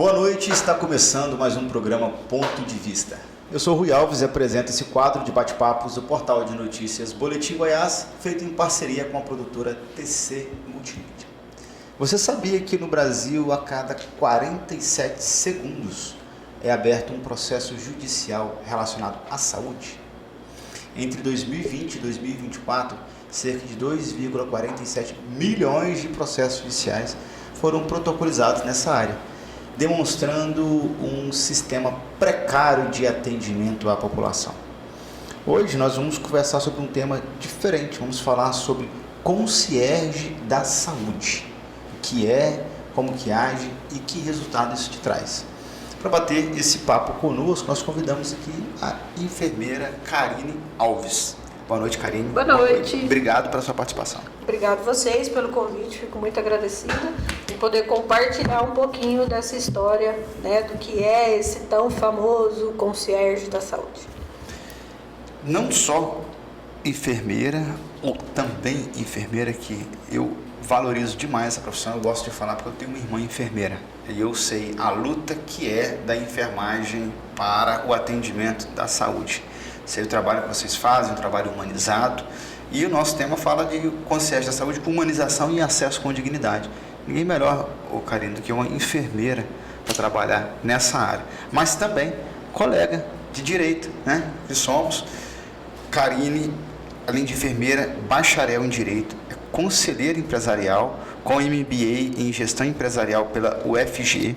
Boa noite, está começando mais um programa Ponto de Vista. Eu sou Rui Alves e apresento esse quadro de bate-papos do portal de notícias Boletim Goiás, feito em parceria com a produtora TC Multimídia. Você sabia que no Brasil, a cada 47 segundos, é aberto um processo judicial relacionado à saúde? Entre 2020 e 2024, cerca de 2,47 milhões de processos judiciais foram protocolizados nessa área, demonstrando um sistema precário de atendimento à população. Hoje nós vamos conversar sobre um tema diferente, vamos falar sobre concierge da saúde, o que é, como que age e que resultado isso te traz. Para bater esse papo conosco, nós convidamos aqui a enfermeira Karine Alves. Boa noite, Karine. Boa noite. Obrigado pela sua participação. Obrigado a vocês pelo convite, fico muito agradecida em poder compartilhar um pouquinho dessa história, do que é esse tão famoso concierge da saúde. Não só enfermeira, ou também enfermeira, que eu valorizo demais essa profissão, eu gosto de falar porque eu tenho uma irmã enfermeira e eu sei a luta que é da enfermagem para o atendimento da saúde. Sei o trabalho que vocês fazem, um trabalho humanizado, e o nosso tema fala de concierge da saúde, humanização e acesso com dignidade. Ninguém melhor, Karine, do que uma enfermeira para trabalhar nessa área, mas também colega de direito, que somos. Karine, além de enfermeira, bacharel em direito, é conselheira empresarial com MBA em gestão empresarial pela UFG.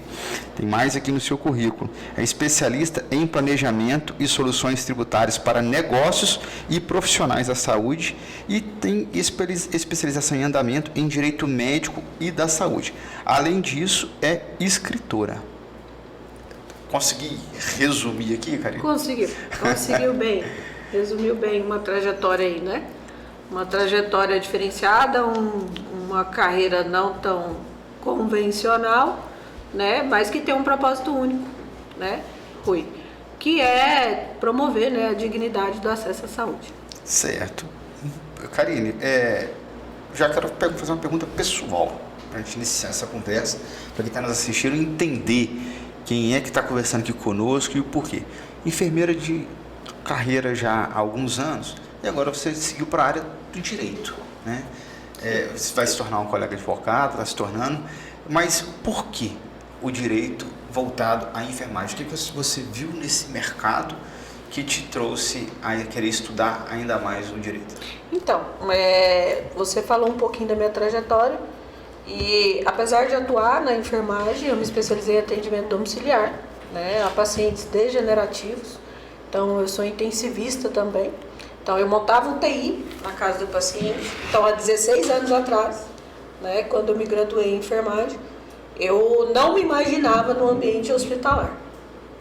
Tem mais aqui no seu currículo. É especialista em planejamento e soluções tributárias para negócios e profissionais da saúde e tem especialização em andamento em direito médico e da saúde. Além disso, é escritora. Consegui resumir aqui, Karine? Conseguiu bem. Resumiu bem uma trajetória aí, Uma trajetória diferenciada, uma carreira não tão convencional, mas que tem um propósito único, Rui, que é promover, a dignidade do acesso à saúde. Certo. Karine, já quero fazer uma pergunta pessoal, para a gente iniciar essa conversa, para quem está nos assistindo entender quem é que está conversando aqui conosco e o porquê. Enfermeira de carreira já há alguns anos, e agora você seguiu para a área do direito, Você vai se tornar um colega advogado, está se tornando, mas por que o direito voltado à enfermagem? O que você viu nesse mercado que te trouxe a querer estudar ainda mais o direito? Então, você falou um pouquinho da minha trajetória e, apesar de atuar na enfermagem, eu me especializei em atendimento domiciliar, a pacientes degenerativos. Então, eu sou intensivista também. Então, eu montava um TI na casa do paciente. Então, há 16 anos atrás, quando eu me graduei em enfermagem, eu não me imaginava no ambiente hospitalar.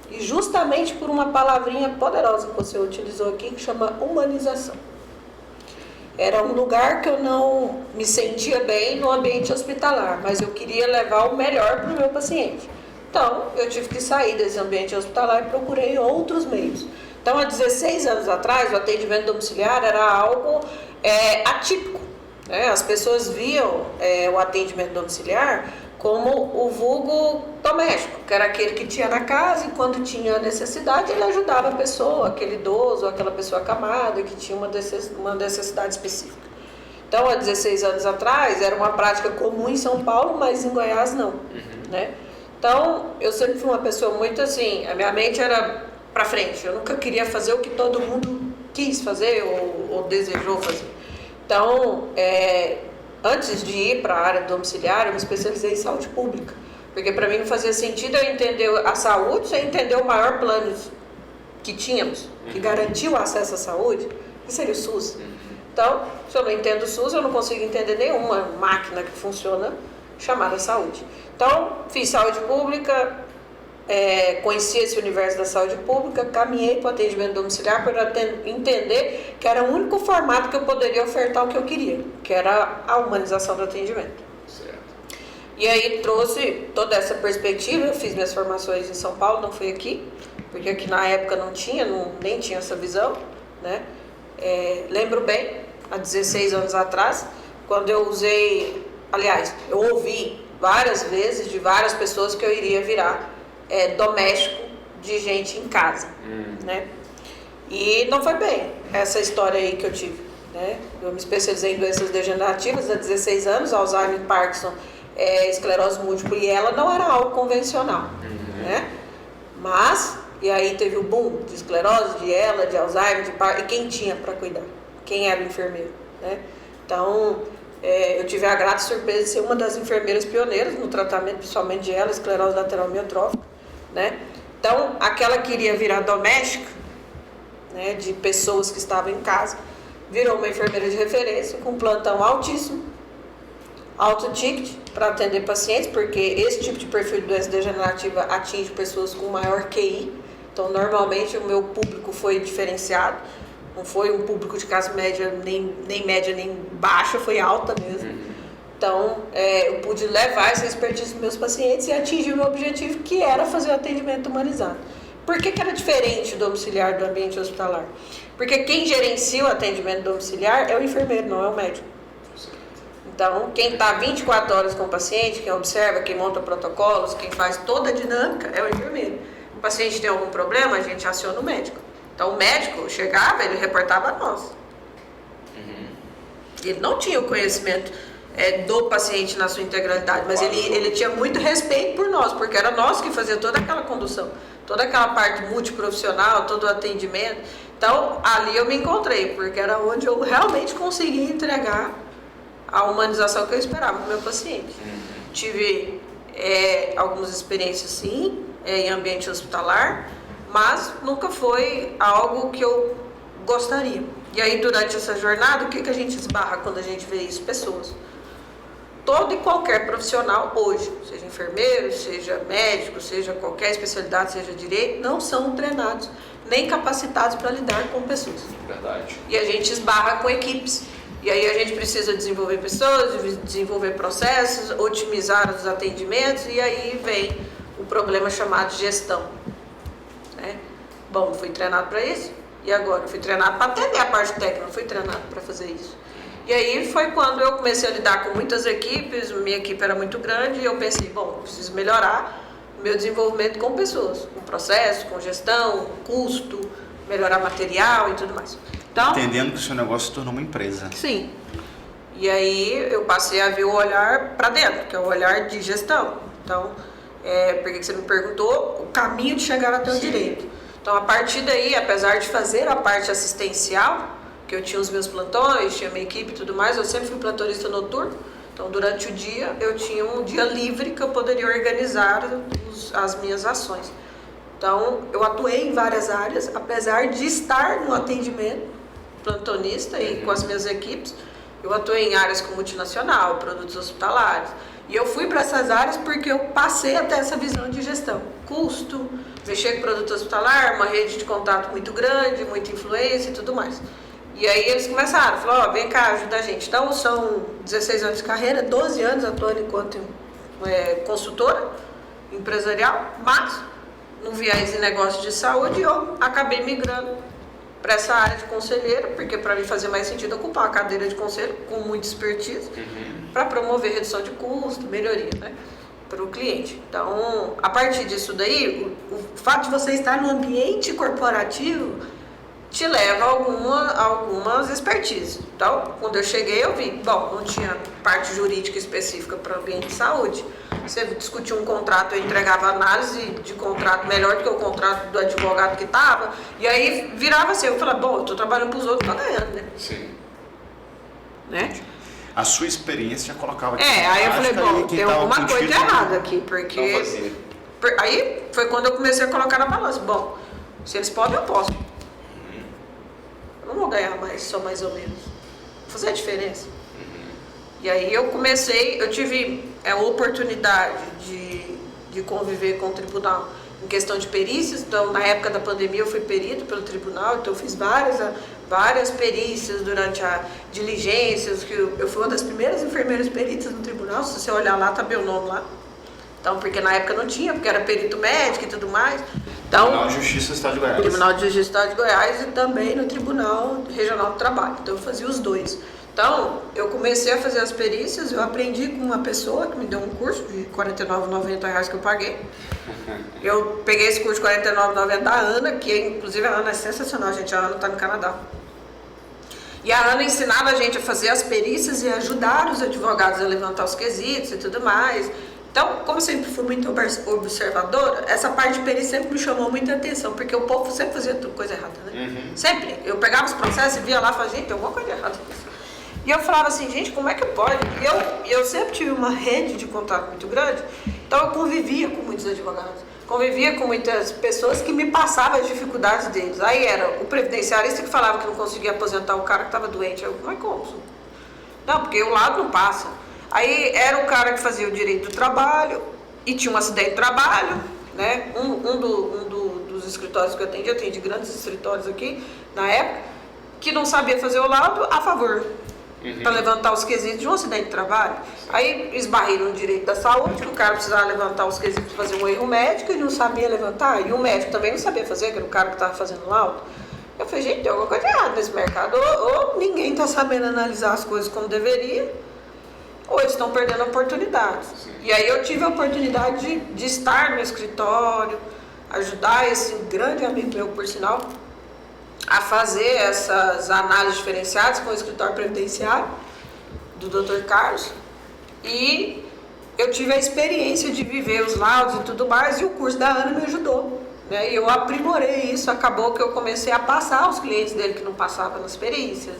E justamente por uma palavrinha poderosa que você utilizou aqui, que chama humanização. Era um lugar que eu não me sentia bem no ambiente hospitalar, mas eu queria levar o melhor para o meu paciente. Então, eu tive que sair desse ambiente hospitalar e procurei outros meios. Então, há 16 anos atrás, o atendimento domiciliar era algo atípico. As pessoas viam o atendimento domiciliar como o vulgo doméstico, que era aquele que tinha na casa e quando tinha necessidade ele ajudava a pessoa, aquele idoso, aquela pessoa acamada que tinha uma necessidade específica. Então, há 16 anos atrás, era uma prática comum em São Paulo, mas em Goiás não. Então, eu sempre fui uma pessoa muito assim, a minha mente era para frente, eu nunca queria fazer o que todo mundo quis fazer ou desejou fazer. Então, antes de ir para a área domiciliar, eu me especializei em saúde pública, porque para mim não fazia sentido eu entender a saúde sem entender o maior plano que tínhamos, que garantia o acesso à saúde, que seria o SUS. Então, se eu não entendo o SUS, eu não consigo entender nenhuma máquina que funciona chamada saúde. Então, fiz saúde pública, conheci esse universo da saúde pública, caminhei para o atendimento domiciliar para entender que era o único formato que eu poderia ofertar o que eu queria, que era a humanização do atendimento. Certo. E aí trouxe toda essa perspectiva, eu fiz minhas formações em São Paulo, não fui aqui, porque aqui na época nem tinha essa visão, lembro bem, há 16 anos atrás, quando eu eu ouvi várias vezes de várias pessoas que eu iria virar doméstico de gente em casa, né? E não foi bem essa história aí que eu tive, né? Eu me especializei em doenças degenerativas há 16 anos, Alzheimer, Parkinson, esclerose múltipla, e ela não era algo convencional, né? Mas, e aí teve o boom de esclerose, de Alzheimer, de Parkinson, e quem tinha para cuidar? Quem era o enfermeiro, né? Então, eu tive a grata surpresa de ser uma das enfermeiras pioneiras no tratamento, principalmente de ela, esclerose lateral amiotrófica, né? Então, aquela que iria virar doméstica, né, de pessoas que estavam em casa, virou uma enfermeira de referência, com um plantão altíssimo, alto ticket para atender pacientes, porque esse tipo de perfil de doença degenerativa atinge pessoas com maior QI. Então, normalmente, o meu público foi diferenciado. Não foi um público de classe média, nem média, nem baixa, foi alta mesmo. Então, eu pude levar essa expertise dos meus pacientes e atingir o meu objetivo, que era fazer o atendimento humanizado. Por que era diferente do domiciliar do ambiente hospitalar? Porque quem gerencia o atendimento domiciliar é o enfermeiro, não é o médico. Então, quem está 24 horas com o paciente, quem observa, quem monta protocolos, quem faz toda a dinâmica é o enfermeiro. O paciente tem algum problema, a gente aciona o médico. Então, o médico chegava, ele reportava a nós. Ele não tinha o conhecimento do paciente na sua integralidade, mas ele tinha muito respeito por nós, porque era nós que fazia toda aquela condução, toda aquela parte multiprofissional, todo o atendimento. Então, ali eu me encontrei, porque era onde eu realmente conseguia entregar a humanização que eu esperava do meu paciente. Tive algumas experiências, sim, em ambiente hospitalar, mas nunca foi algo que eu gostaria. E aí, durante essa jornada, o que a gente esbarra quando a gente vê isso? Pessoas. Todo e qualquer profissional hoje, seja enfermeiro, seja médico, seja qualquer especialidade, seja direito, não são treinados nem capacitados para lidar com pessoas. Verdade. E a gente esbarra com equipes. E aí a gente precisa desenvolver pessoas, desenvolver processos, otimizar os atendimentos, e aí vem o problema chamado gestão. Né? Bom, fui treinado para isso, e agora? Fui treinado para atender a parte técnica, não fui treinado para fazer isso. E aí foi quando eu comecei a lidar com muitas equipes, minha equipe era muito grande, e eu pensei, bom, preciso melhorar o meu desenvolvimento com pessoas, com processo, com gestão, custo, melhorar material e tudo mais. Então, entendendo que o seu negócio se tornou uma empresa. Sim. E aí eu passei a ver o olhar para dentro, que é o olhar de gestão. Então, por que você me perguntou? O caminho de chegar até o direito. Então, a partir daí, apesar de fazer a parte assistencial, que eu tinha os meus plantões, tinha minha equipe e tudo mais, eu sempre fui plantonista noturno. Então, durante o dia, eu tinha um dia livre que eu poderia organizar as minhas ações. Então, eu atuei em várias áreas, apesar de estar no atendimento plantonista e com as minhas equipes, eu atuei em áreas como multinacional, produtos hospitalares. E eu fui para essas áreas porque eu passei até essa visão de gestão. Custo, mexer com produto hospitalar, uma rede de contato muito grande, muita influência e tudo mais. E aí eles começaram, falaram, vem cá, ajuda a gente. Então, são 16 anos de carreira, 12 anos atuando enquanto consultora empresarial, mas no viés em negócio de saúde, eu acabei migrando para essa área de conselheiro, porque para mim fazia mais sentido ocupar a cadeira de conselho com muita expertise, para promover redução de custo, melhoria, né, para o cliente. Então, a partir disso daí, o fato de você estar no ambiente corporativo te leva a algumas expertises. Então, quando eu cheguei, eu vi, bom, não tinha parte jurídica específica para o ambiente de saúde. Você discutia um contrato, eu entregava análise de contrato melhor do que o contrato do advogado que estava, e aí virava assim, eu falava, bom, eu estou trabalhando para os outros, estou ganhando, né? Sim. Né? A sua experiência já colocava aqui. Aí eu falei, bom, tem alguma coisa errada aqui, porque... Não fazia. Aí foi quando eu comecei a colocar na balança, bom, se eles podem, eu posso. Eu não vou ganhar mais, só mais ou menos. Vou fazer a diferença. E aí eu tive a oportunidade de conviver com o tribunal em questão de perícias. Então, na época da pandemia, eu fui perito pelo tribunal, então eu fiz várias perícias durante a diligências, que eu fui uma das primeiras enfermeiras peritas no tribunal. Se você olhar lá, tá meu nome lá. Então, porque na época não tinha, porque era perito médico e tudo mais. Então, Tribunal de Justiça do Estado de Goiás. Tribunal de Justiça do Estado de Goiás e também no Tribunal Regional do Trabalho. Então, eu fazia os dois. Então, eu comecei a fazer as perícias, eu aprendi com uma pessoa que me deu um curso de R$ 49,90 que eu paguei. Eu peguei esse curso de R$ 49,90 da Ana, que inclusive a Ana é sensacional, gente, a Ana está no Canadá. E a Ana ensinava a gente a fazer as perícias e ajudar os advogados a levantar os quesitos e tudo mais. Então, como eu sempre fui muito observadora, essa parte de perícia sempre me chamou muita atenção, porque o povo sempre fazia coisa errada, né? Sempre. Eu pegava os processos e via lá e falava, gente, tem alguma coisa errada nisso. E eu falava assim, gente, como é que pode? E eu sempre tive uma rede de contato muito grande, então eu convivia com muitos advogados, convivia com muitas pessoas que me passavam as dificuldades deles. Aí era o previdenciarista que falava que não conseguia aposentar o cara que estava doente. Eu, mas como? Não, porque o lado não passa. Aí era o cara que fazia o direito do trabalho e tinha um acidente de trabalho, né? Dos escritórios que eu atendi grandes escritórios aqui na época, que não sabia fazer o laudo a favor. Para levantar os quesitos de um acidente de trabalho. Aí esbarriram no direito da saúde, que o cara precisava levantar os quesitos para fazer um erro médico e não sabia levantar. E o médico também não sabia fazer, que era o cara que estava fazendo laudo. Eu falei, gente, tem alguma coisa errada nesse mercado. Ou ninguém está sabendo analisar as coisas como deveria, ou eles estão perdendo oportunidades. E aí eu tive a oportunidade de estar no escritório, ajudar esse grande amigo meu, por sinal, a fazer essas análises diferenciadas com o escritório previdenciário do Dr. Carlos, e eu tive a experiência de viver os laudos e tudo mais, e o curso da Ana me ajudou, né? E eu aprimorei isso, acabou que eu comecei a passar aos clientes dele que não passavam nas perícias,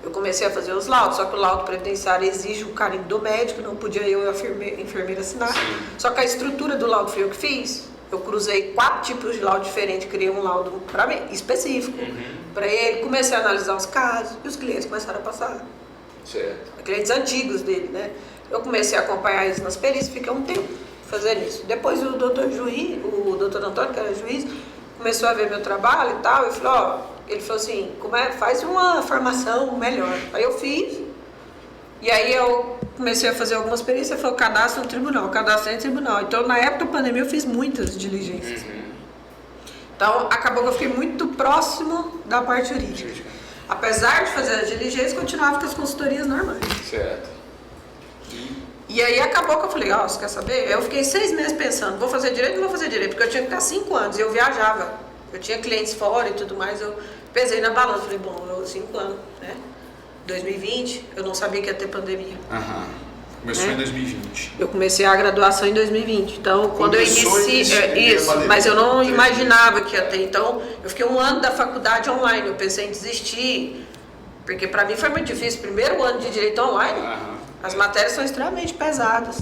eu comecei a fazer os laudos, só que o laudo previdenciário exige o carimbo do médico, não podia eu e a enfermeira assinar, só que a estrutura do laudo foi eu que fiz. Eu cruzei 4 tipos de laudo diferentes, criei um laudo para mim, específico, para ele, comecei a analisar os casos e os clientes começaram a passar. Certo. Clientes antigos dele, né? Eu comecei a acompanhar eles nas perícias, fiquei um tempo fazendo isso. Depois o doutor Antônio, que era juiz, começou a ver meu trabalho e tal, e falou, ele falou assim, faz uma formação melhor. Aí eu fiz, e aí eu comecei a fazer algumas perícias, ele falou, cadastro no tribunal, cadastro em tribunal. Então, na época da pandemia, eu fiz muitas diligências. Então, acabou que eu fiquei muito próximo da parte jurídica. Apesar de fazer as diligências, continuava com as consultorias normais. Certo. E aí, acabou que eu falei, você quer saber? Eu fiquei 6 meses pensando, vou fazer direito ou não vou fazer direito? Porque eu tinha que ficar 5 anos, e eu viajava. Eu tinha clientes fora e tudo mais, eu pesei na balança, falei, bom, 5 anos, né? 2020, eu não sabia que ia ter pandemia. Começou em 2020. Eu comecei a graduação em 2020. Então, quando eu iniciei... Isso, mas eu não imaginava que ia ter. Então, eu fiquei 1 ano da faculdade online. Eu pensei em desistir, porque para mim foi muito difícil. Primeiro ano de direito online, as matérias são extremamente pesadas,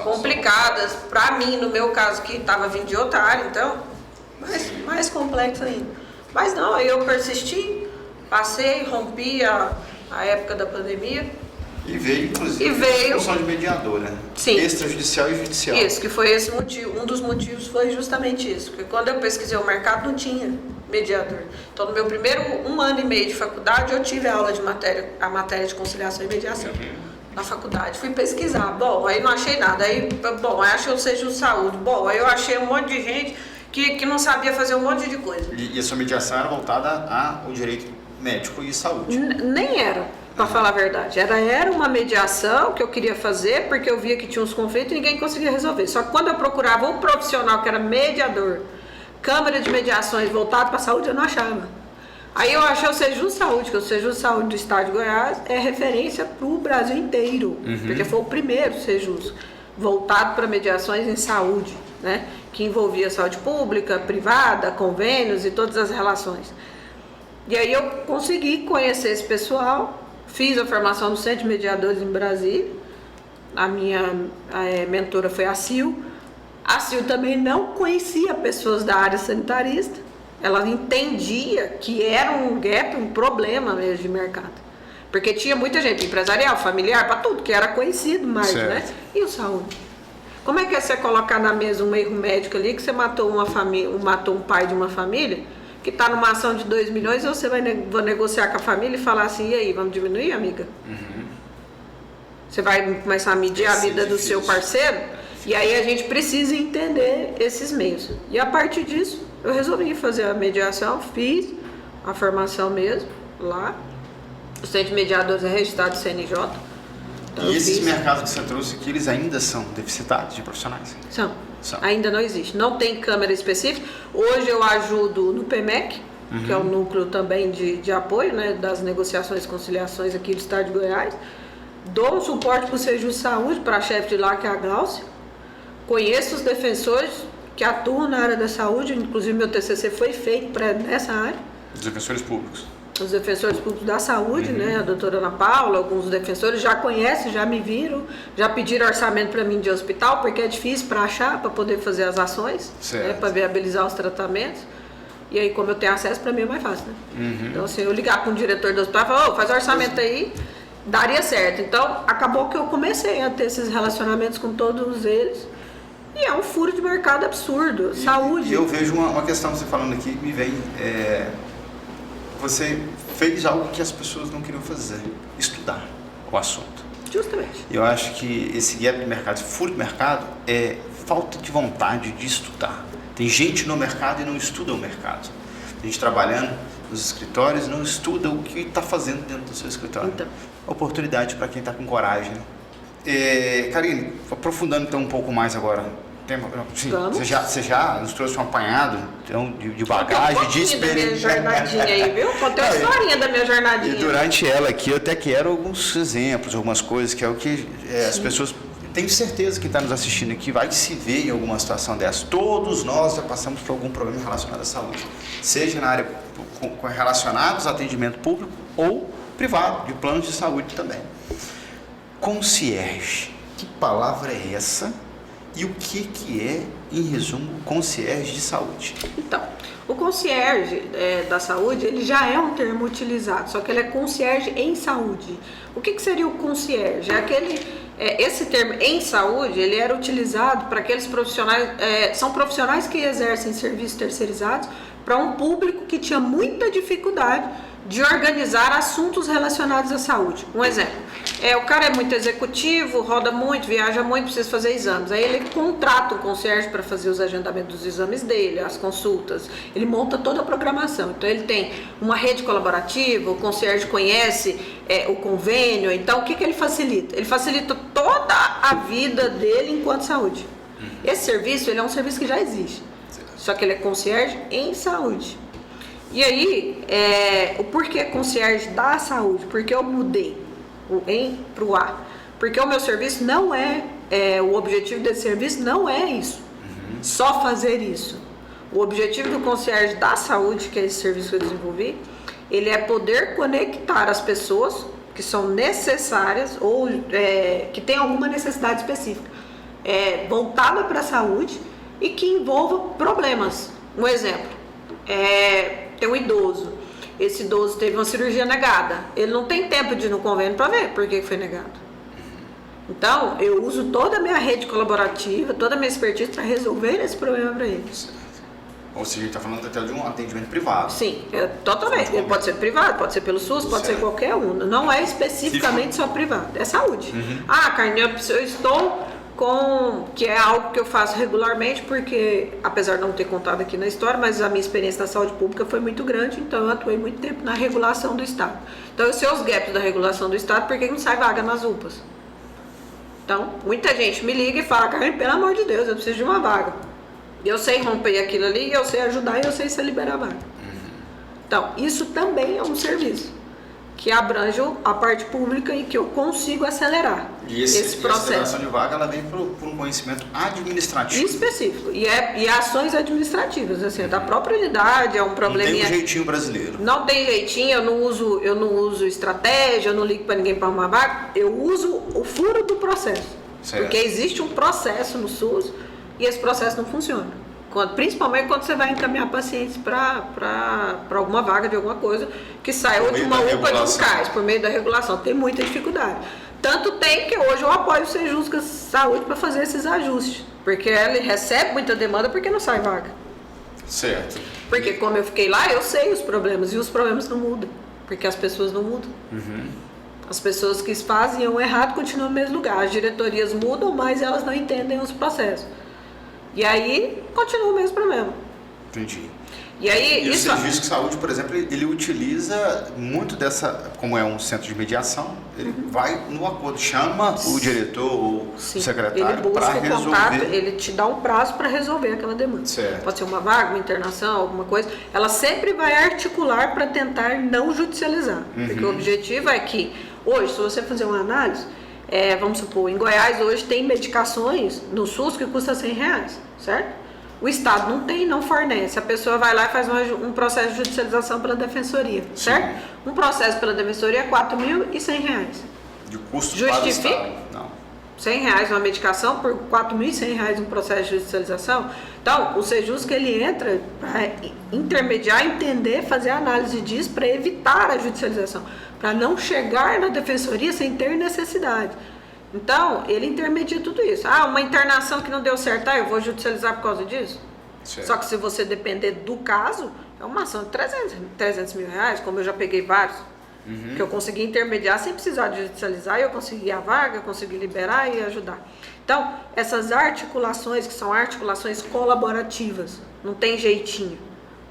complicadas. Para mim, no meu caso, que estava vindo de outra área, então, mais complexo ainda. Mas não, aí eu persisti, passei, rompi a época da pandemia. E veio, inclusive, a função de mediadora. Sim. Extrajudicial e judicial. Isso, que foi esse motivo. Um dos motivos foi justamente isso. Porque quando eu pesquisei o mercado, não tinha mediador. Então, no meu primeiro 1 ano e meio de faculdade, eu tive aula de a matéria de conciliação e mediação. Na faculdade. Fui pesquisar. Bom, aí não achei nada. Aí achei o Seju Saúde. Bom, aí eu achei um monte de gente que não sabia fazer um monte de coisa. E a sua mediação era voltada ao direito médico e saúde? Nem era, para falar a verdade. Era uma mediação que eu queria fazer, porque eu via que tinha uns conflitos e ninguém conseguia resolver. Só que quando eu procurava um profissional que era mediador, Câmara de Mediações voltado para a saúde, eu não achava. Aí eu achei o Seju Saúde, que o Seju Saúde do Estado de Goiás é referência para o Brasil inteiro, porque foi o primeiro Sejus voltado para mediações em saúde, né? Que envolvia saúde pública, privada, convênios e todas as relações. E aí eu consegui conhecer esse pessoal, fiz a formação no Centro de Mediadores em Brasília, a minha mentora foi a Sil. A Sil também não conhecia pessoas da área sanitarista, ela entendia que era um gap, um problema mesmo de mercado. Porque tinha muita gente empresarial, familiar, para tudo, que era conhecido mais, né? E o saúde? Como é que é você colocar na mesa um erro médico ali, que você matou um pai de uma família, que está numa ação de 2 milhões, ou você vai negociar com a família e falar assim, e aí, vamos diminuir, amiga? Você vai começar a medir a vida do seu parceiro? E aí a gente precisa entender esses meios. E a partir disso, eu resolvi fazer a mediação, fiz a formação mesmo, lá. O Centro de Mediadores é registrado no CNJ. Então, E esses mercados que você trouxe aqui, eles ainda são deficitários de profissionais? São. Ainda não existe. Não tem câmera específica. Hoje eu ajudo no PMEC, que é o núcleo também de apoio, né, das negociações e conciliações aqui do estado de Goiás. Dou um suporte para o Sejus Saúde, para a chefe de lá, que é a Glaucia. Conheço os defensores que atuam na área da saúde, inclusive meu TCC foi feito nessa área. Os defensores públicos. Os defensores públicos da saúde, né, a doutora Ana Paula, alguns defensores já conhecem, já me viram, já pediram orçamento para mim de hospital, porque é difícil para achar, para poder fazer as ações, né, para viabilizar os tratamentos. E aí, como eu tenho acesso, para mim é mais fácil, né? Então, assim, eu ligar com o diretor do hospital e falar, faz orçamento aí, daria certo. Então, acabou que eu comecei a ter esses relacionamentos com todos eles. E é um furo de mercado absurdo. Saúde. E eu vejo uma questão que você falando aqui, me vem. Você fez algo que as pessoas não queriam fazer: estudar o assunto. Justamente. Eu acho que esse gap de mercado, esse furo de mercado, é falta de vontade de estudar. Tem gente no mercado e não estuda o mercado. Tem gente trabalhando nos escritórios e não estuda o que está fazendo dentro do seu escritório. Então. Oportunidade para quem está com coragem. Karine, aprofundando então um pouco mais agora. Você já nos trouxe um apanhado então, de bagagem, de experiência. Da minha jornadinha aí, viu? Contei uma historinha da minha jornadinha. E durante ela aqui eu até quero alguns exemplos, algumas coisas que é o que as pessoas... Tenho certeza que está nos assistindo aqui vai se ver em alguma situação dessa. Todos nós já passamos por algum problema relacionado à saúde. Seja na área relacionados a atendimento público ou privado, de planos de saúde também. Concierge. Que palavra é essa? E o que é, em resumo, concierge de saúde? Então, o concierge da saúde, ele já é um termo utilizado, só que ele é concierge em saúde. O que seria o concierge? Esse termo em saúde, ele era utilizado para aqueles profissionais, são profissionais que exercem serviços terceirizados para um público que tinha muita dificuldade de organizar assuntos relacionados à saúde. Um exemplo, o cara é muito executivo, roda muito, viaja muito, precisa fazer exames. Aí ele contrata um concierge para fazer os agendamentos dos exames dele, as consultas. Ele monta toda a programação. Então ele tem uma rede colaborativa, o concierge conhece o convênio. Então o que ele facilita? Ele facilita toda a vida dele enquanto saúde. Esse serviço, ele é um serviço que já existe. Só que ele é concierge em saúde. E aí, o porquê concierge da saúde? Porque eu mudei o em para o a. Porque o meu serviço não o objetivo desse serviço não é isso. Só fazer isso. O objetivo do concierge da saúde, que é esse serviço que eu desenvolvi, ele é poder conectar as pessoas que são necessárias ou que têm alguma necessidade específica voltada para a saúde e que envolva problemas. Um exemplo, tem um idoso. Esse idoso teve uma cirurgia negada. Ele não tem tempo de ir no convênio para ver por que foi negado. Então, eu uso toda a minha rede colaborativa, toda a minha expertise para resolver esse problema para ele. Ou seja, a gente está falando até de um atendimento privado. Sim, totalmente. Ele pode ser privado, pode ser pelo SUS, pode ser qualquer um. Não é especificamente só privado, é saúde. Karine, eu estou que é algo que eu faço regularmente, porque, apesar de não ter contado aqui na história, mas a minha experiência na saúde pública foi muito grande, então eu atuei muito tempo na regulação do Estado. Então eu sei os gaps da regulação do Estado, porque não sai vaga nas UPAs. Então, muita gente me liga e fala, Karine, pelo amor de Deus, eu preciso de uma vaga. Eu sei romper aquilo ali, eu sei ajudar e eu sei se liberar a vaga. Então, isso também é um serviço que abrange a parte pública e que eu consigo acelerar esse processo. E a aceleração de vaga, ela vem por um conhecimento administrativo. Específico. E ações administrativas, assim, da própria unidade, é um probleminha. Não tem um jeitinho brasileiro. Não tem jeitinho, eu não uso estratégia, eu não ligo para ninguém para arrumar vaga, eu uso o furo do processo. Certo. Porque existe um processo no SUS e esse processo não funciona. Principalmente quando você vai encaminhar pacientes para alguma vaga de alguma coisa que saiu de uma UPA de um CAIS, por meio da regulação. Tem muita dificuldade. Tanto tem que hoje eu apoio o Sejusca Saúde para fazer esses ajustes. Porque ele recebe muita demanda porque não sai vaga. Certo. Porque como eu fiquei lá, eu sei os problemas. E os problemas não mudam. Porque as pessoas não mudam. As pessoas que fazem o errado continuam no mesmo lugar. As diretorias mudam, mas elas não entendem os processos. E aí, continua o mesmo problema. Entendi. E aí, E isso... o serviço de saúde, por exemplo, ele utiliza muito dessa, como é um centro de mediação, ele vai no acordo, chama o diretor ou o secretário para resolver. Ele busca o contato, ele te dá um prazo para resolver aquela demanda. Certo. Pode ser uma vaga, uma internação, alguma coisa. Ela sempre vai articular para tentar não judicializar. Porque o objetivo é que, hoje, se você fazer uma análise, vamos supor, em Goiás hoje tem medicações no SUS que custa R$100, certo? O Estado não tem, não fornece. A pessoa vai lá e faz um processo de judicialização pela defensoria, certo? Sim. Um processo pela defensoria é R$4.100. De custo Justifica? para o Estado. Não. R$100 uma medicação por R$4.100 um processo de judicialização. Então, o Sejusc ele entra para intermediar, entender, fazer análise disso para evitar a judicialização, para não chegar na defensoria sem ter necessidade. Então, ele intermedia tudo isso. Uma internação que não deu certo, eu vou judicializar por causa disso? Certo. Só que se você depender do caso, é uma ação de R$300 mil, como eu já peguei vários, que eu consegui intermediar sem precisar de judicializar, e eu consegui a vaga, eu consegui liberar e ajudar. Então, essas articulações, que são articulações colaborativas, não tem jeitinho.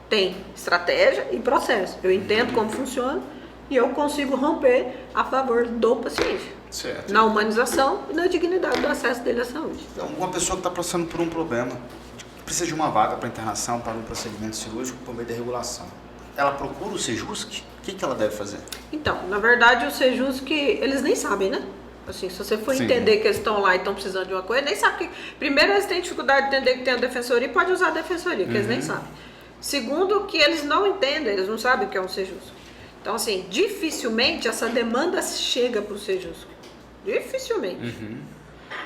Tem estratégia e processo. Eu entendo como funciona e eu consigo romper a favor do paciente. Certo. Na humanização e na dignidade do acesso dele à saúde. Então, uma pessoa que está passando por um problema, precisa de uma vaga para internação, para um procedimento cirúrgico por meio da regulação. Ela procura o Sejusc? O que ela deve fazer? Então, na verdade, o Sejusc, eles nem sabem, né? Assim, se você for Sim. entender que eles estão lá e estão precisando de uma coisa, nem sabe que... Primeiro, eles têm dificuldade de entender que tem a defensoria e pode usar a defensoria, que eles nem sabem. Segundo, que eles não entendem, eles não sabem o que é um Sejusc. Então, assim, dificilmente essa demanda chega para o Sejusc. Dificilmente.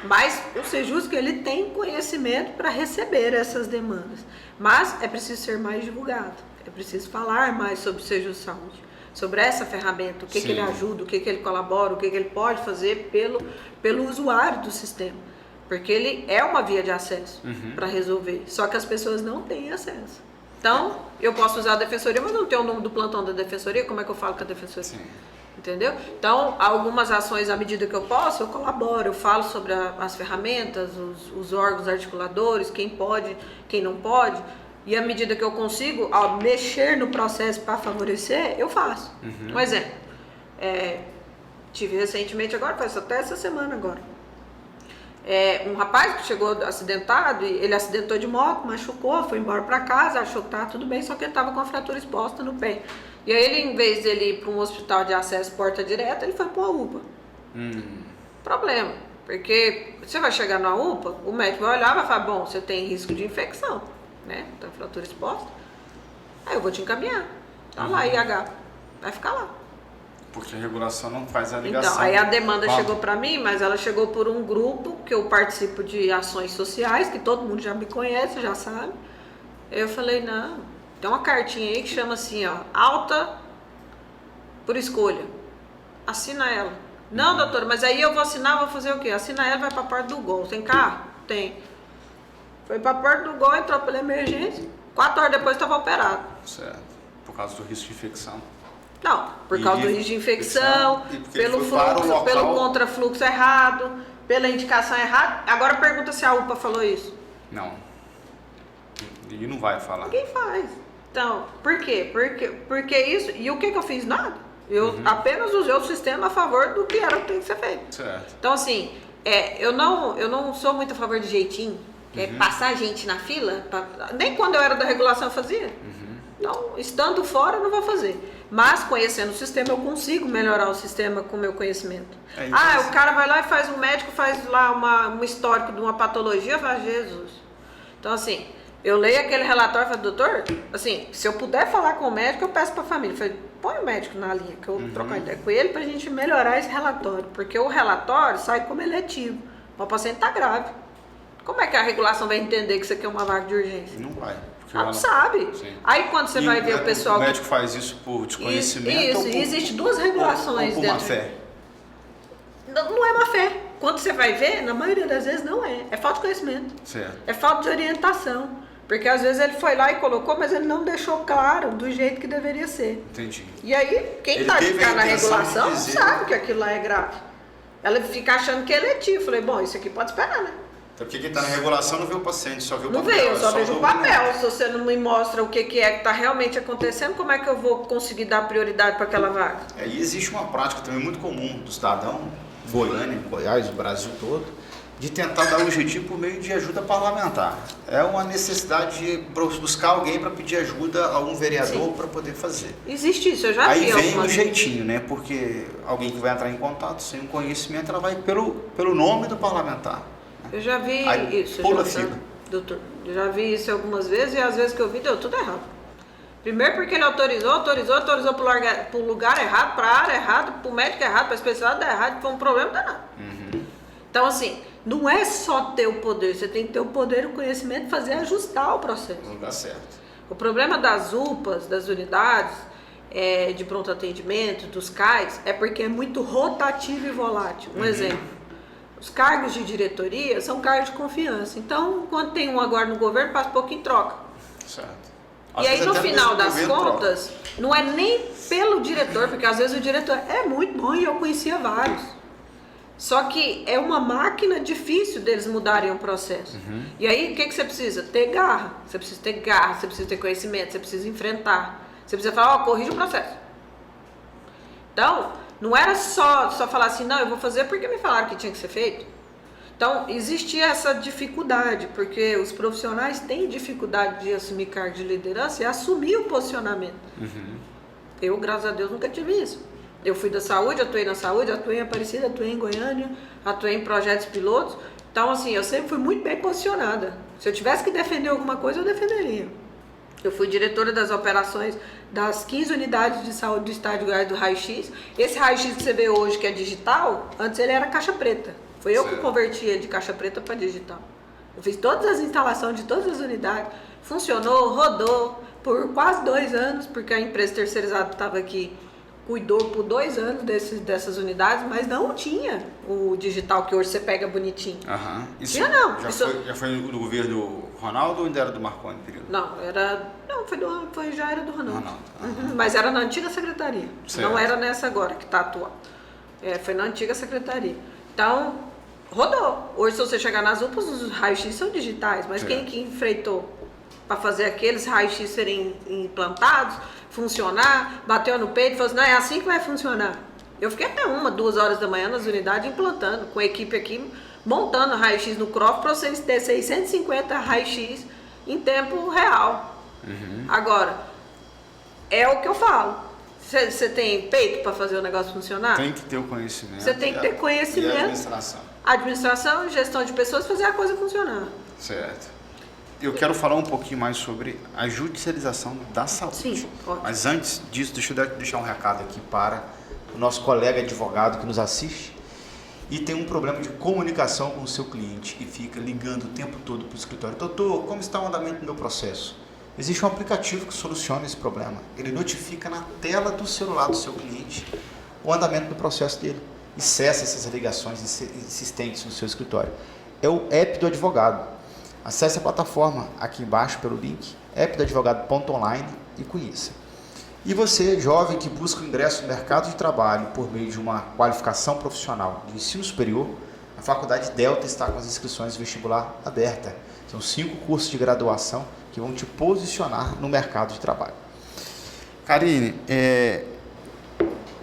Mas o Sejusc, ele tem conhecimento para receber essas demandas. Mas é preciso ser mais divulgado. É preciso falar mais sobre o Sejusc Saúde. Sobre essa ferramenta, o que ele ajuda, o que ele colabora, o que ele pode fazer pelo usuário do sistema. Porque ele é uma via de acesso para resolver. Só que as pessoas não têm acesso. Então, eu posso usar a defensoria, mas não tenho o nome do plantão da defensoria, como é que eu falo com a defensoria? Sim. Entendeu? Então, algumas ações, à medida que eu posso, eu colaboro, eu falo sobre as ferramentas, os órgãos articuladores, quem pode, quem não pode. E à medida que eu consigo mexer no processo para favorecer, eu faço. Um exemplo. Tive recentemente, agora, faz até essa semana agora. Um rapaz que chegou acidentado, ele acidentou de moto, machucou, foi embora para casa, achou que estava tudo bem, só que ele estava com a fratura exposta no pé. E aí ele, em vez dele ir para um hospital de acesso porta direta, ele foi para uma UPA. Problema, porque você vai chegar na UPA, o médico vai olhar e vai falar, bom, você tem risco de infecção, né? Tem fratura exposta. Aí eu vou te encaminhar. Tá lá, IH. Vai ficar lá. Porque a regulação não faz a ligação. Então, aí a demanda chegou para mim, mas ela chegou por um grupo que eu participo de ações sociais, que todo mundo já me conhece, já sabe. Eu falei, não, tem uma cartinha aí que chama assim, alta por escolha. Assina ela. Não, doutora, mas aí eu vou assinar, vou fazer o quê? Assina ela e vai para a porta do Gol. Tem carro? Tem. Foi para a porta do Gol, entrou pela emergência. 4 horas depois estava operado. Certo. Por causa do risco de infecção. Não, por causa do risco de infecção, pelo fluxo, pelo contrafluxo errado, pela indicação errada. Agora pergunta se a UPA falou isso. Não. E não vai falar. Ninguém faz. Então, por quê? Porque isso... E o que eu fiz? Nada. Eu apenas usei o sistema a favor do que era o que tem que ser feito. Certo. Então, assim, eu não sou muito a favor de jeitinho. Passar gente na fila. Nem quando eu era da regulação eu fazia. Não, estando fora eu não vou fazer. Mas conhecendo o sistema, eu consigo melhorar o sistema com o meu conhecimento. O cara vai lá e faz, um médico faz lá um histórico de uma patologia, faz Jesus. Então, assim, eu leio aquele relatório e falo, doutor, assim, se eu puder falar com o médico, eu peço para a família. Eu falei, põe o médico na linha, que eu vou trocar ideia com ele para a gente melhorar esse relatório. Porque o relatório sai como eletivo. O paciente está grave. Como é que a regulação vai entender que isso aqui é uma vaga de urgência? Não vai. Não sabe. Sim. Aí quando você vai ver o pessoal... O médico faz isso por desconhecimento ou por... Existem 2 regulações ou por má fé? Não é má fé. Quando você vai ver, na maioria das vezes não é. É falta de conhecimento. Certo. É falta de orientação. Porque às vezes ele foi lá e colocou, mas ele não deixou claro do jeito que deveria ser. Entendi. E aí, quem está de ficar na regulação não sabe que aquilo lá é grave. Ela fica achando que é eletivo. Falei, bom, isso aqui pode esperar, né? Então, porque quem está na regulação não vê o paciente, só vê o Não papel. vê, eu só o vejo o documento. papel. Se você não me mostra o que é que está realmente acontecendo, como é que eu vou conseguir dar prioridade para aquela vaga? E existe uma prática também muito comum do cidadão, Goiânia, Goiás, o Brasil todo, de tentar dar o jeitinho por meio de ajuda parlamentar. É uma necessidade de buscar alguém para pedir ajuda a um vereador para poder fazer. Existe isso, eu já Aí vi vem algumas o jeitinho, né? Porque alguém que vai entrar em contato sem um conhecimento, ela vai pelo nome do parlamentar. Eu já vi Aí isso. pula a já, fila. doutor, eu já vi isso algumas vezes e às vezes que eu vi deu tudo errado. Primeiro porque ele autorizou para o lugar errado, para a área errada, para o médico errado, para a especialidade errada, foi um problema danado. Então assim, não é só ter o poder, você tem que ter o poder e o conhecimento de fazer ajustar o processo. No lugar certo. O problema das UPAs, das unidades de pronto atendimento, dos CAIs, é porque é muito rotativo e volátil. Um exemplo, os cargos de diretoria são cargos de confiança. Então, quando tem um agora no governo, passa um pouquinho e troca. Certo. E aí, no final das contas, não é nem pelo diretor, porque às vezes o diretor é muito bom e eu conhecia vários. Só que é uma máquina difícil deles mudarem o processo. E aí, o que você precisa? Ter garra. Você precisa ter garra, você precisa ter conhecimento, você precisa enfrentar. Você precisa falar, corrige o processo. Então, não era só falar assim, não, eu vou fazer porque me falaram que tinha que ser feito. Então, existia essa dificuldade, porque os profissionais têm dificuldade de assumir cargo de liderança e assumir o posicionamento. Eu, graças a Deus, nunca tive isso. Eu fui da saúde, atuei na saúde, atuei em Aparecida, atuei em Goiânia, atuei em projetos pilotos. Então, assim, eu sempre fui muito bem posicionada. Se eu tivesse que defender alguma coisa, eu defenderia. Eu fui diretora das operações das 15 unidades de saúde do estado de Goiás do raio-x. Esse raio-x que você vê hoje, que é digital, antes ele era caixa preta. Foi eu que converti ele de caixa preta para digital. Eu fiz todas as instalações de todas as unidades. Funcionou, rodou por quase 2 anos, porque a empresa terceirizada estava aqui, cuidou por 2 anos dessas unidades, mas não tinha o digital que hoje você pega bonitinho. Isso Tinha não. Já foi do governo do Ronaldo ou ainda era do Marconi? Período? Já era do Ronaldo. Ronaldo. Mas era na antiga secretaria. Certo. Não era nessa agora que está atual. Foi na antiga secretaria. Então, rodou. Hoje, se você chegar nas UPAs, os raios-x são digitais, mas quem que enfrentou para fazer aqueles raios-x serem implantados, funcionar, bateu no peito e falou assim, não, é assim que vai funcionar. Eu fiquei até 1-2 horas da manhã nas unidades implantando, com a equipe aqui, montando raio-x no CROF para vocês terem 650 raio-x em tempo real. Agora, é o que eu falo. Você tem peito para fazer o negócio funcionar? Tem que ter o conhecimento. Você tem que ter conhecimento. E a administração. Administração, gestão de pessoas, fazer a coisa funcionar. Certo. Eu quero falar um pouquinho mais sobre a judicialização da saúde. Sim, ótimo. Mas antes disso, deixa eu deixar um recado aqui para o nosso colega advogado que nos assiste e tem um problema de comunicação com o seu cliente e fica ligando o tempo todo para o escritório. Doutor, como está o andamento do meu processo? Existe um aplicativo que soluciona esse problema. Ele notifica na tela do celular do seu cliente o andamento do processo dele e cessa essas ligações insistentes no seu escritório. É o app do advogado. Acesse a plataforma aqui embaixo pelo link appdoadvogado.online e conheça. E você, jovem que busca o ingresso no mercado de trabalho por meio de uma qualificação profissional de ensino superior, a Faculdade Delta está com as inscrições vestibular aberta. São 5 cursos de graduação que vão te posicionar no mercado de trabalho. Karine,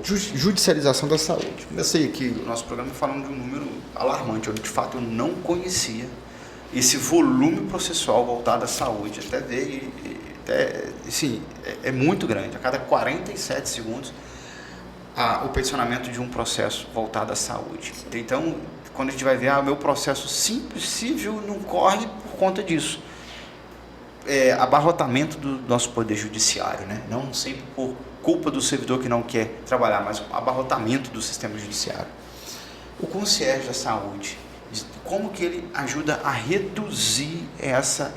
judicialização da saúde. Comecei aqui o nosso programa falando de um número alarmante. Eu, de fato, eu não conhecia esse volume processual voltado à saúde. Até ver, sim, é muito grande. A cada 47 segundos, o peticionamento de um processo voltado à saúde. Então, quando a gente vai ver, meu processo simples, civil, não corre por conta disso. Abarrotamento do nosso poder judiciário, né? Não sempre por culpa do servidor que não quer trabalhar, mas abarrotamento do sistema judiciário. O concierge da saúde, como que ele ajuda a reduzir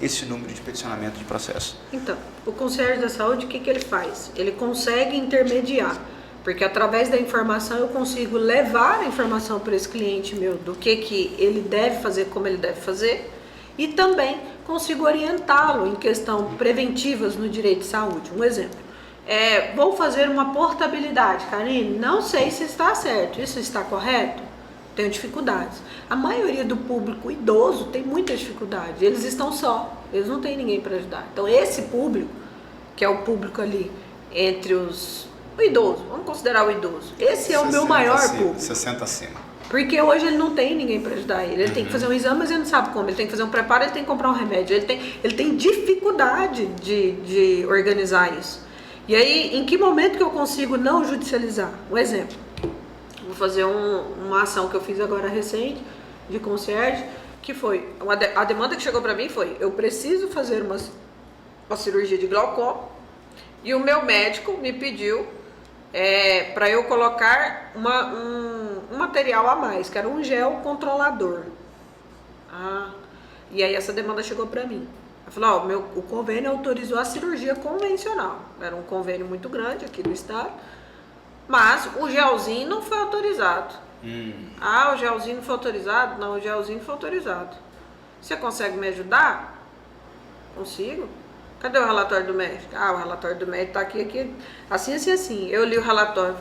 esse número de peticionamento de processo? Então, o concierge da saúde, o que ele faz? Ele consegue intermediar, porque através da informação eu consigo levar a informação para esse cliente meu do que ele deve fazer, como ele deve fazer, e também consigo orientá-lo em questão preventivas no direito de saúde. Um exemplo, vou fazer uma portabilidade, Karine, não sei se está certo, isso está correto? tenho dificuldades. A maioria do público idoso tem muita dificuldade. Eles estão só, eles não têm ninguém para ajudar. Então esse público, que é o público ali entre o idoso, vamos considerar o idoso. Esse é o meu maior público. 60 acima. Porque hoje ele não tem ninguém para ajudar ele. Ele tem que fazer um exame, mas ele não sabe como. Ele tem que fazer um preparo, ele tem que comprar um remédio. Ele tem dificuldade de organizar isso. E aí, em que momento que eu consigo não judicializar? Um exemplo. Vou fazer uma ação que eu fiz agora recente, de concierge, que foi, a demanda que chegou para mim foi, eu preciso fazer uma cirurgia de glaucoma, e o meu médico me pediu para eu colocar um material a mais, que era um gel controlador. E aí essa demanda chegou para mim. Eu falei, o convênio autorizou a cirurgia convencional. Era um convênio muito grande aqui do estado, mas o gelzinho não foi autorizado. O gelzinho não foi autorizado? Não, o gelzinho foi autorizado. Você consegue me ajudar? Consigo. Cadê o relatório do médico? O relatório do médico tá aqui. Assim. Eu li o relatório.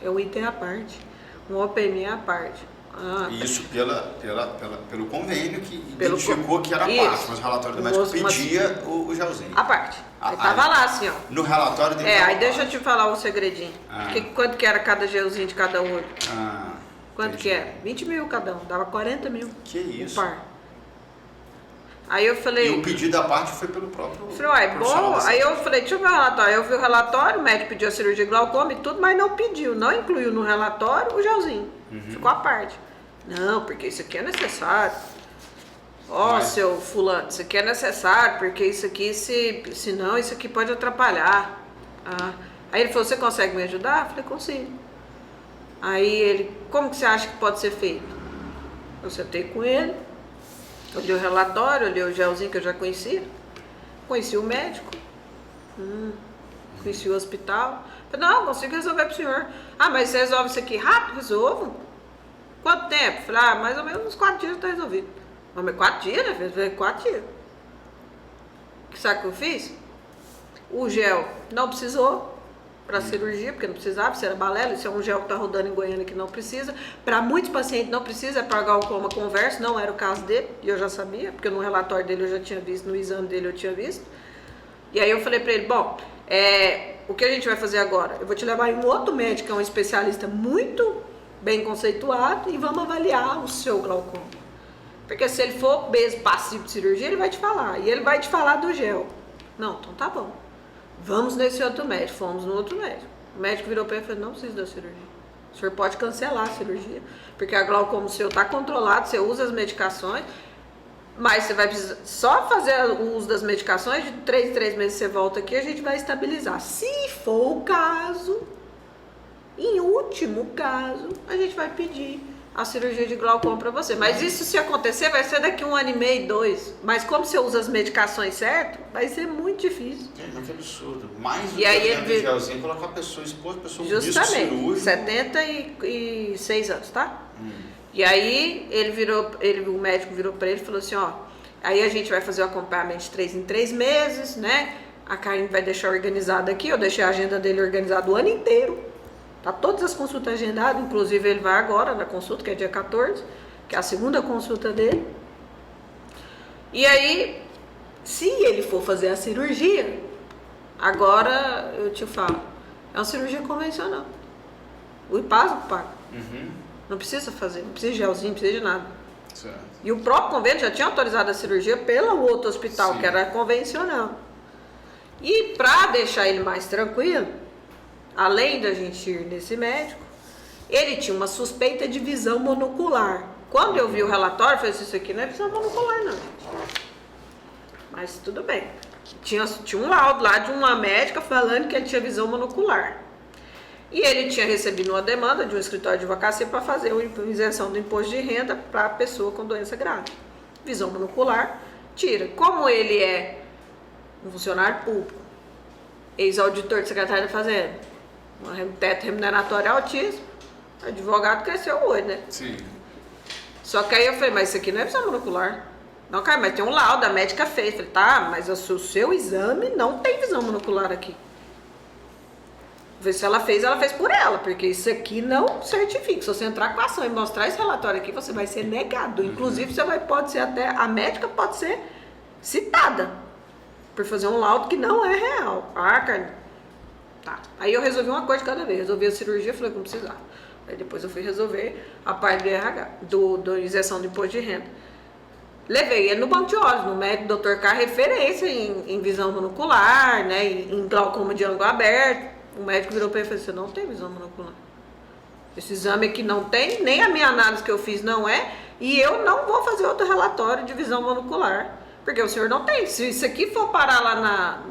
É um item à parte. Um OPM à parte. Isso pelo convênio que identificou que era a parte, mas o relatório do médico pedia o gelzinho. A parte. Aí tava lá assim, ó. No relatório dele. Aí deixa eu te falar um segredinho. Quanto que era cada gelzinho de cada olho? Quanto que era? 20 mil cada um, dava 40 mil. Que isso? Um par. Aí eu falei... E o pedido da parte foi pelo próprio... Aí eu falei, deixa eu ver o relatório. Eu vi o relatório, o médico pediu a cirurgia de glaucoma e tudo, mas não pediu, não incluiu no relatório o gelzinho. Ficou à parte. Não, porque isso aqui é necessário. Seu fulano, isso aqui é necessário, porque isso aqui, senão isso aqui pode atrapalhar. Aí ele falou, você consegue me ajudar? Eu falei, consigo. Aí ele, como que você acha que pode ser feito? Eu sentei com ele, olhei o relatório, olhei o gelzinho que eu já conhecia, conheci o médico, conheci o hospital. Falei, não, consigo resolver pro senhor. Mas você resolve isso aqui rápido? Resolvo. Quanto tempo? Falei, mais ou menos uns 4 dias tá resolvido. Mas 4 dias, né? Fez 4 dias. Sabe o que eu fiz? O gel não precisou para cirurgia, porque não precisava, isso era balela, isso é um gel que tá rodando em Goiânia que não precisa. Para muitos pacientes não precisa, é para glaucoma converso, não era o caso dele, e eu já sabia, porque no relatório dele eu já tinha visto, no exame dele eu tinha visto. E aí eu falei para ele, o que a gente vai fazer agora? Eu vou te levar em um outro médico, que é um especialista muito bem conceituado, e vamos avaliar o seu glaucoma. Porque se ele for mesmo passivo de cirurgia, ele vai te falar. E ele vai te falar do gel. Não, então tá bom. Vamos nesse outro médico. Fomos no outro médico. O médico virou para ele e falou, não precisa da cirurgia. O senhor pode cancelar a cirurgia. Porque a glaucoma seu tá controlado, você usa as medicações, mas você vai precisar só fazer o uso das medicações, de 3 em 3 meses você volta aqui, a gente vai estabilizar. Se for o caso, em último caso, a gente vai pedir a cirurgia de glaucoma para você. Mas isso, se acontecer, vai ser daqui 1 ano e meio, 2. Mas como você usa as medicações certo, vai ser muito difícil. Que absurdo. Mais do e aí que gelzinho, colocar a pessoa exposta, a pessoa com risco justamente, cirúrgico. 76 anos, tá? E aí o médico virou para ele e falou assim, aí a gente vai fazer o acompanhamento de 3 em 3 meses, né? A Karine vai deixar organizado aqui, eu deixei a agenda dele organizada o ano inteiro. Tá todas as consultas agendadas, inclusive ele vai agora na consulta, que é dia 14, que é a segunda consulta dele. E aí, se ele for fazer a cirurgia, agora eu te falo, é uma cirurgia convencional. O IPASO paga. Não precisa fazer, não precisa de gelzinho, não precisa de nada. Certo. E o próprio convênio já tinha autorizado a cirurgia pelo outro hospital, que era convencional. E para deixar ele mais tranquilo, além da gente ir nesse médico, ele tinha uma suspeita de visão monocular. Quando eu vi o relatório, eu falei assim, isso aqui não é visão monocular não, gente. Mas tudo bem. Tinha um laudo lá de uma médica falando que ele tinha visão monocular. E ele tinha recebido uma demanda de um escritório de advocacia para fazer uma isenção do imposto de renda para a pessoa com doença grave. Visão monocular, tira. Como ele é um funcionário público, ex-auditor de secretário da Fazenda, um teto remuneratório altíssimo, o advogado cresceu o olho, né? Sim. Só que aí eu falei, mas isso aqui não é visão monocular. Não, cara, mas tem um laudo, a médica fez. Eu falei, tá, mas o seu exame não tem visão monocular aqui. Se ela fez por ela, porque isso aqui não certifica. Se você entrar com a ação e mostrar esse relatório aqui, você vai ser negado. Inclusive, pode ser até, a médica pode ser citada por fazer um laudo que não é real. Ah, Carlinhos. Tá. Aí eu resolvi uma coisa de cada vez. Resolvi a cirurgia, falei que não precisava. Aí depois eu fui resolver a parte do RH, do isenção de imposto de renda. Levei ele no banco de olhos, no médico Dr. K, referência em visão monocular, né, em glaucoma de ângulo aberto. O médico virou para ele e falou: você não tem visão monocular. Esse exame aqui não tem, nem a minha análise que eu fiz não é, e eu não vou fazer outro relatório de visão monocular, porque o senhor não tem. Se isso aqui for parar lá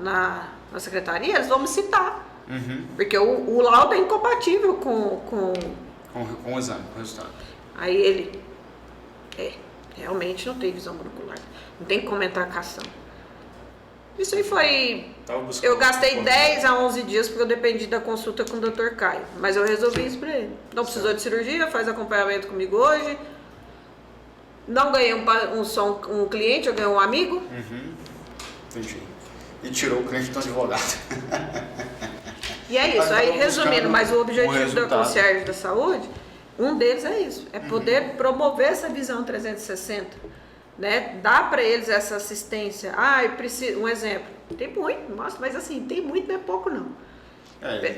na secretaria, eles vão me citar. Porque o laudo é incompatível com o exame, com o resultado. Aí ele, realmente não tem visão monocular. Não tem como entrar com a ação. Isso aí foi... Eu gastei 10 a 11 dias porque eu dependi da consulta com o Dr. Caio. Mas eu resolvi isso pra ele. Não precisou de cirurgia, faz acompanhamento comigo hoje. Não ganhei só um cliente, eu ganhei um amigo. Entendi. E tirou o cliente do advogado. E é isso. Aí, resumindo, mas o objetivo da concierge da saúde, um deles é isso. É poder promover essa visão 360. Né? Dá para eles essa assistência. Eu preciso, um exemplo. Tem muito, nossa, mas assim, tem muito, não é pouco não.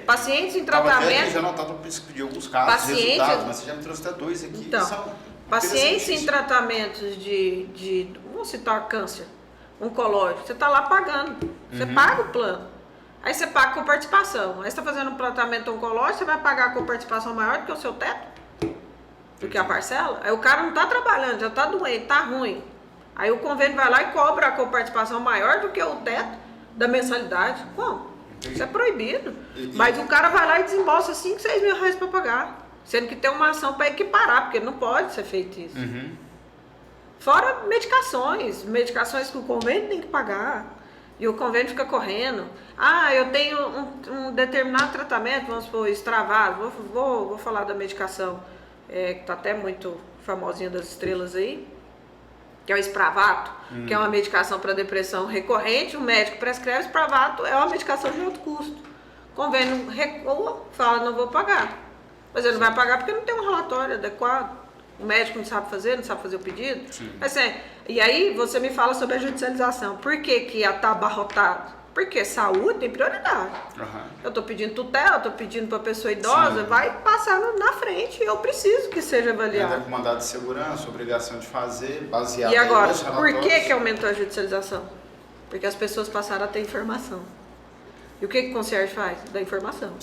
Pacientes em tratamento. Já notado de alguns casos, resultados, mas você já me trouxe até 2 aqui. Então, pacientes em tratamentos vamos citar câncer oncológico, você está lá pagando. Você paga o plano. Aí você paga com participação. Aí você está fazendo um tratamento oncológico, você vai pagar com participação maior do que o seu teto? Do que a parcela? Aí o cara não está trabalhando, já está doente, está ruim. Aí o convênio vai lá e cobra a coparticipação maior do que o teto da mensalidade. Como? Isso é proibido. Mas o cara vai lá e desembolsa 5, 6 mil reais para pagar. Sendo que tem uma ação para equiparar, porque não pode ser feito isso. Fora medicações que o convênio tem que pagar. E o convênio fica correndo. Eu tenho um determinado tratamento, vamos supor, extravado. Vou falar da medicação. Que está até muito famosinha das estrelas aí, que é o Spravato, que é uma medicação para depressão recorrente. O médico prescreve. Spravato é uma medicação de alto custo. O convênio recua, fala: não vou pagar. Mas ele não vai pagar porque não tem um relatório adequado. O médico não sabe fazer o pedido. Mas, e aí você me fala sobre a judicialização. Por que está abarrotado? Porque saúde tem prioridade. Eu estou pedindo tutela, estou pedindo para a pessoa idosa, vai passar na frente. Eu preciso que seja avaliado. Entra com mandado de segurança, obrigação de fazer, baseado E agora, por que aumentou a judicialização? Porque as pessoas passaram a ter informação. E o que o concierge faz? Dá informação.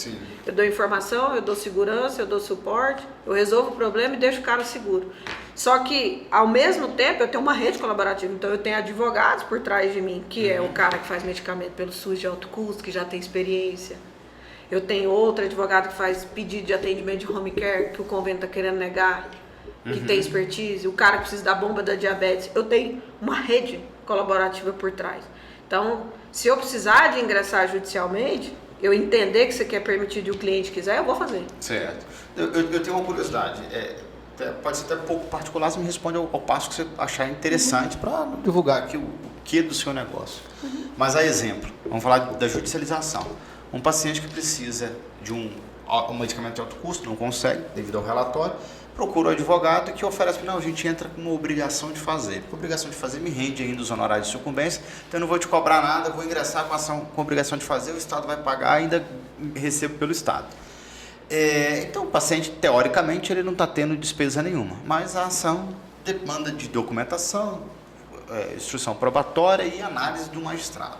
Eu dou informação, eu dou segurança, eu dou suporte, eu resolvo o problema e deixo o cara seguro. Só que, ao mesmo tempo, eu tenho uma rede colaborativa. Então, eu tenho advogados por trás de mim, que é o cara que faz medicamento pelo SUS de alto custo, que já tem experiência. Eu tenho outro advogado que faz pedido de atendimento de home care, que o convênio está querendo negar, que tem expertise. O cara que precisa da bomba da diabetes. Eu tenho uma rede colaborativa por trás. Então, se eu precisar de ingressar judicialmente, eu entender que isso aqui é permitido e o cliente quiser, eu vou fazer. Certo. Eu tenho uma curiosidade. Pode ser até pouco particular, você me responde ao passo que você achar interessante para divulgar aqui o que do seu negócio. Mas a exemplo, vamos falar da judicialização. Um paciente que precisa de um medicamento de alto custo, não consegue, devido ao relatório, procura o advogado que oferece: não, a gente entra com uma obrigação de fazer. Porque a obrigação de fazer me rende ainda os honorários de sucumbência, então eu não vou te cobrar nada, vou ingressar com a ação com obrigação de fazer, o Estado vai pagar, ainda recebo pelo Estado. Então o paciente, teoricamente, ele não está tendo despesa nenhuma, mas a ação demanda de documentação, instrução probatória e análise do magistrado.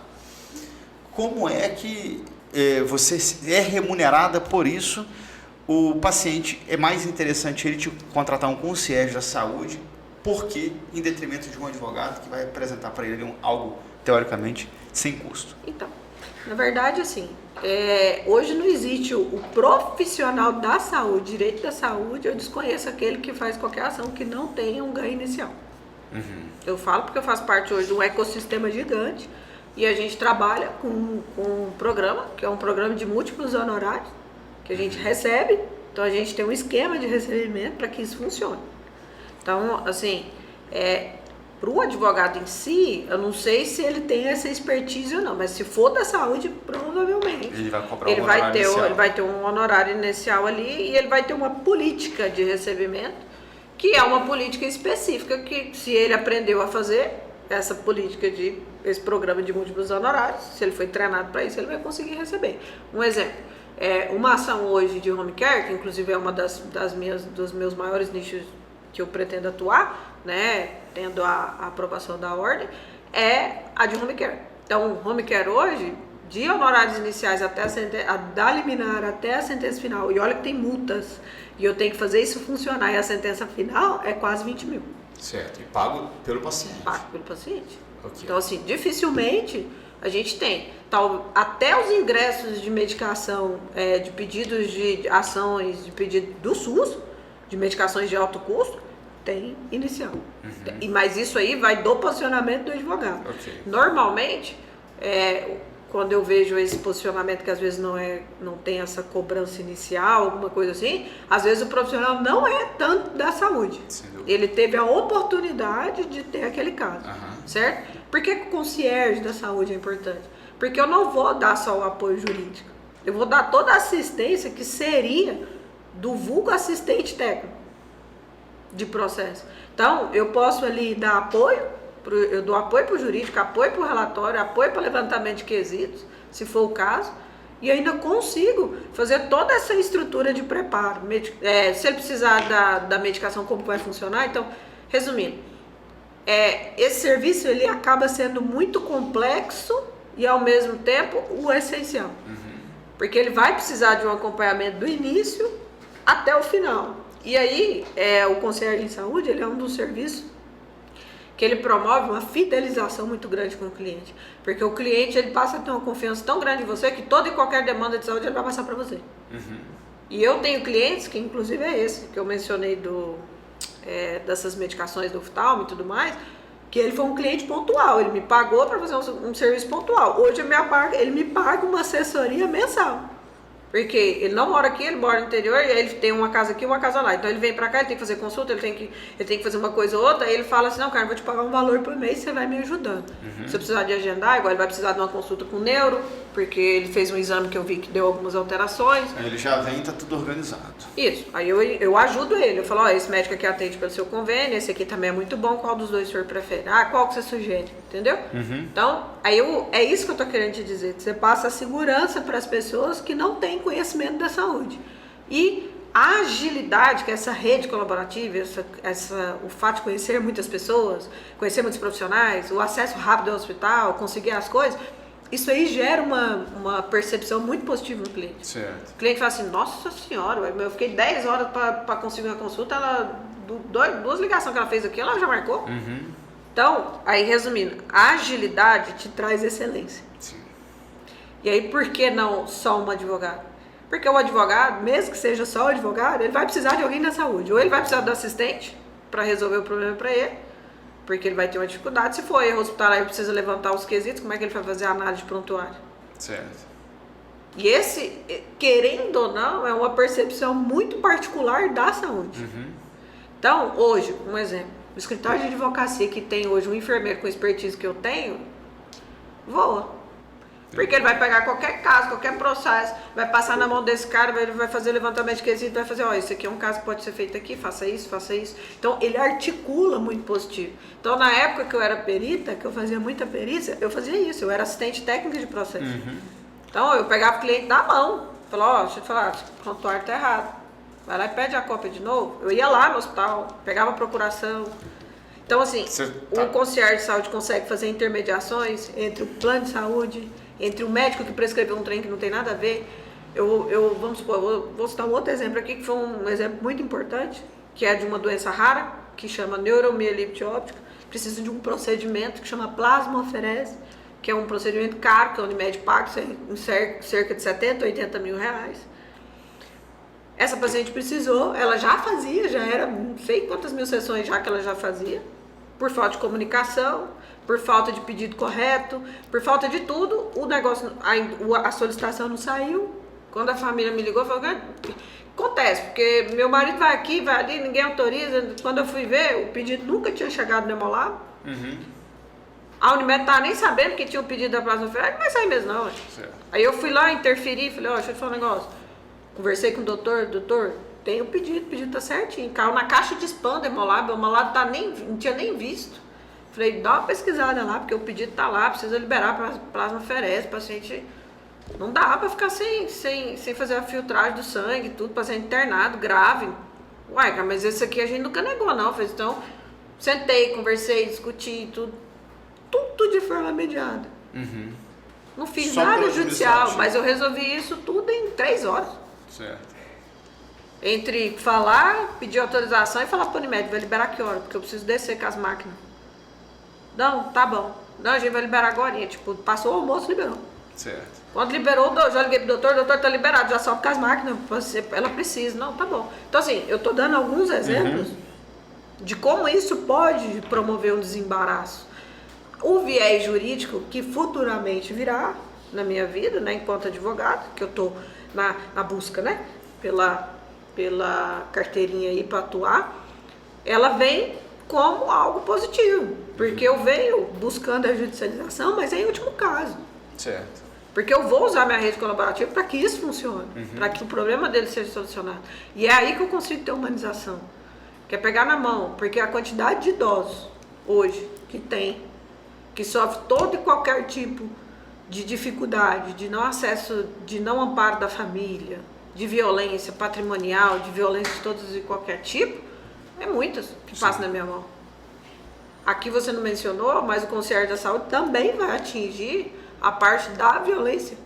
Como é que você é remunerada por isso? O paciente, é mais interessante ele te contratar um concierge da saúde, porque em detrimento de um advogado que vai apresentar para ele algo, teoricamente, sem custo. Então, na verdade, assim, hoje não existe o profissional da saúde, direito da saúde. Eu desconheço aquele que faz qualquer ação que não tenha um ganho inicial. Eu falo porque eu faço parte hoje de um ecossistema gigante e a gente trabalha com um programa, que é um programa de múltiplos honorários, que a gente recebe. Então a gente tem um esquema de recebimento para que isso funcione. Então, assim, Para o advogado em si, eu não sei se ele tem essa expertise ou não, mas se for da saúde, provavelmente. Ele vai cobrar ele um vai honorário ter, inicial. ele vai ter um honorário inicial ali e ele vai ter uma política de recebimento, que é uma política específica que, se ele aprendeu a fazer essa política esse programa de múltiplos honorários, se ele foi treinado para isso, ele vai conseguir receber. Um exemplo, uma ação hoje de home care, que inclusive é uma dos meus maiores nichos que eu pretendo atuar, né, tendo a aprovação da ordem, é a de home care. Então, home care hoje, de honorários iniciais até da liminar até a sentença final, e olha que tem multas, e eu tenho que fazer isso funcionar, e a sentença final é quase 20 mil. Certo, e pago pelo paciente. Pago pelo paciente. Okay. Então, assim, dificilmente a gente tem. Até os ingressos de medicação, de pedidos de ações, de pedido do SUS, de medicações de alto custo, tem inicial. Mas isso aí vai do posicionamento do advogado. Okay. Normalmente, quando eu vejo esse posicionamento que às vezes não tem essa cobrança inicial, alguma coisa assim, às vezes o profissional não é tanto da saúde. Ele teve a oportunidade de ter aquele caso, certo? Por que o concierge da saúde é importante? Porque eu não vou dar só o apoio jurídico, eu vou dar toda a assistência que seria do vulgo assistente técnico de processo. Então, eu posso ali dar apoio, eu dou apoio para o jurídico, apoio para o relatório, apoio para levantamento de quesitos, se for o caso, e ainda consigo fazer toda essa estrutura de preparo. Se ele precisar da medicação, como vai funcionar. Então, resumindo, esse serviço ele acaba sendo muito complexo e, ao mesmo tempo, o essencial. Porque ele vai precisar de um acompanhamento do início até o final. E aí, o concierge em saúde, ele é um dos serviços que ele promove uma fidelização muito grande com o cliente. Porque o cliente, ele passa a ter uma confiança tão grande em você que toda e qualquer demanda de saúde ele vai passar para você. E eu tenho clientes, que inclusive é esse, que eu mencionei dessas medicações do oftalmo e tudo mais, que ele foi um cliente pontual, ele me pagou para fazer um serviço pontual. Hoje ele me paga uma assessoria mensal. Porque ele não mora aqui, ele mora no interior, e aí ele tem uma casa aqui e uma casa lá. Então ele vem pra cá, ele tem que fazer consulta, ele tem que fazer uma coisa ou outra, aí ele fala assim, não, cara, eu vou te pagar um valor por mês, você vai me ajudando. Se eu precisar de agendar, igual ele vai precisar de uma consulta com o neuro, porque ele fez um exame que eu vi que deu algumas alterações. Aí ele já vem e tá tudo organizado. Isso, aí eu ajudo ele, eu falo, esse médico aqui atende pelo seu convênio, esse aqui também é muito bom, qual dos dois o senhor prefere? Qual que você sugere? Entendeu? Então, aí é isso que eu tô querendo te dizer, que você passa a segurança para as pessoas que não têm conhecimento da saúde. E a agilidade, que é essa rede colaborativa, o fato de conhecer muitas pessoas, conhecer muitos profissionais, o acesso rápido ao hospital, conseguir as coisas, isso aí gera uma percepção muito positiva no cliente. Certo. O cliente fala assim, nossa senhora, eu fiquei 10 horas para conseguir uma consulta, duas ligações que ela fez aqui, ela já marcou. Então, aí resumindo, a agilidade te traz excelência. Sim. E aí, por que não só um advogado? Porque o advogado, mesmo que seja só o advogado, ele vai precisar de alguém da saúde. Ou ele vai precisar do assistente para resolver o problema para ele, porque ele vai ter uma dificuldade. Se for erro hospitalar, ele precisa levantar os quesitos, como é que ele vai fazer a análise de prontuário? Certo. E esse, querendo ou não, é uma percepção muito particular da saúde. Então, hoje, um exemplo, o escritório de advocacia que tem hoje um enfermeiro com expertise que eu tenho, voa. Porque ele vai pegar qualquer caso, qualquer processo, vai passar na mão desse cara, ele vai fazer levantamento de quesito, vai fazer, isso aqui é um caso que pode ser feito aqui, faça isso, faça isso. Então, ele articula muito positivo. Então, na época que eu era perita, que eu fazia muita perícia, eu fazia isso, eu era assistente técnica de processo. Então, eu pegava o cliente na mão, falava, deixa eu te falar, o prontuário tá errado. Vai lá e pede a cópia de novo. Eu ia lá no hospital, pegava a procuração. Então, assim, o concierge de saúde consegue fazer intermediações entre o plano de saúde, entre o médico que prescreveu um trem que não tem nada a ver. Vamos supor, vou citar um outro exemplo aqui, que foi um exemplo muito importante, que é de uma doença rara, que chama neuromielite óptica. Precisa de um procedimento que chama plasmaferese, que é um procedimento caro, que a Unimed paga em cerca de 70, 80 mil reais. Essa paciente precisou, ela já fazia, já era não sei quantas mil sessões já que ela já fazia, por falta de comunicação, por falta de pedido correto, por falta de tudo, o negócio, a solicitação não saiu. Quando a família me ligou, falou, acontece, porque meu marido vai aqui, vai ali, ninguém autoriza. Quando eu fui ver, o pedido nunca tinha chegado no hemolab, A Unimed tava nem sabendo que tinha o pedido da plasmaférese, não vai sair mesmo não. Certo. Aí eu fui lá, interferi, falei, deixa eu te falar um negócio. Conversei com o doutor, tem o pedido tá certinho. Caiu na caixa de spam da Hemolab, o Hemolab não tinha nem visto. Falei, dá uma pesquisada lá, porque o pedido tá lá, precisa liberar plasmaférese, paciente... Não dá pra ficar sem fazer a filtragem do sangue, tudo, paciente internado, grave. Uai, cara, mas esse aqui a gente nunca negou, não. Falei, então, sentei, conversei, discuti, tudo de forma mediada. Não fiz Só nada pelo judicial, administrativo. mas eu resolvi isso tudo em 3 horas. Certo. Entre falar, pedir autorização e falar pro Unimed, vai liberar que hora? Porque eu preciso descer com as máquinas. Não, tá bom. Não, a gente vai liberar agora. Tipo, passou o almoço, liberou. Certo. Quando liberou, já liguei pro doutor, o doutor tá liberado, já sobe com as máquinas, ela precisa. Não, tá bom. Então assim, eu tô dando alguns exemplos de como isso pode promover um desembaraço. O viés jurídico que futuramente virá na minha vida, né, enquanto advogado, que eu tô na busca, né, pela carteirinha aí para atuar, ela vem como algo positivo, porque eu venho buscando a judicialização, mas é em último caso. Certo. Porque eu vou usar minha rede colaborativa para que isso funcione, para que o problema dele seja solucionado. E é aí que eu consigo ter humanização, que é pegar na mão, porque a quantidade de idosos hoje que sofre todo e qualquer tipo de dificuldade, de não acesso, de não amparo da família, de violência patrimonial, de violência de todos e qualquer tipo, é muitas que passam na minha mão. Aqui você não mencionou, mas o Conselho da Saúde também vai atingir a parte da violência.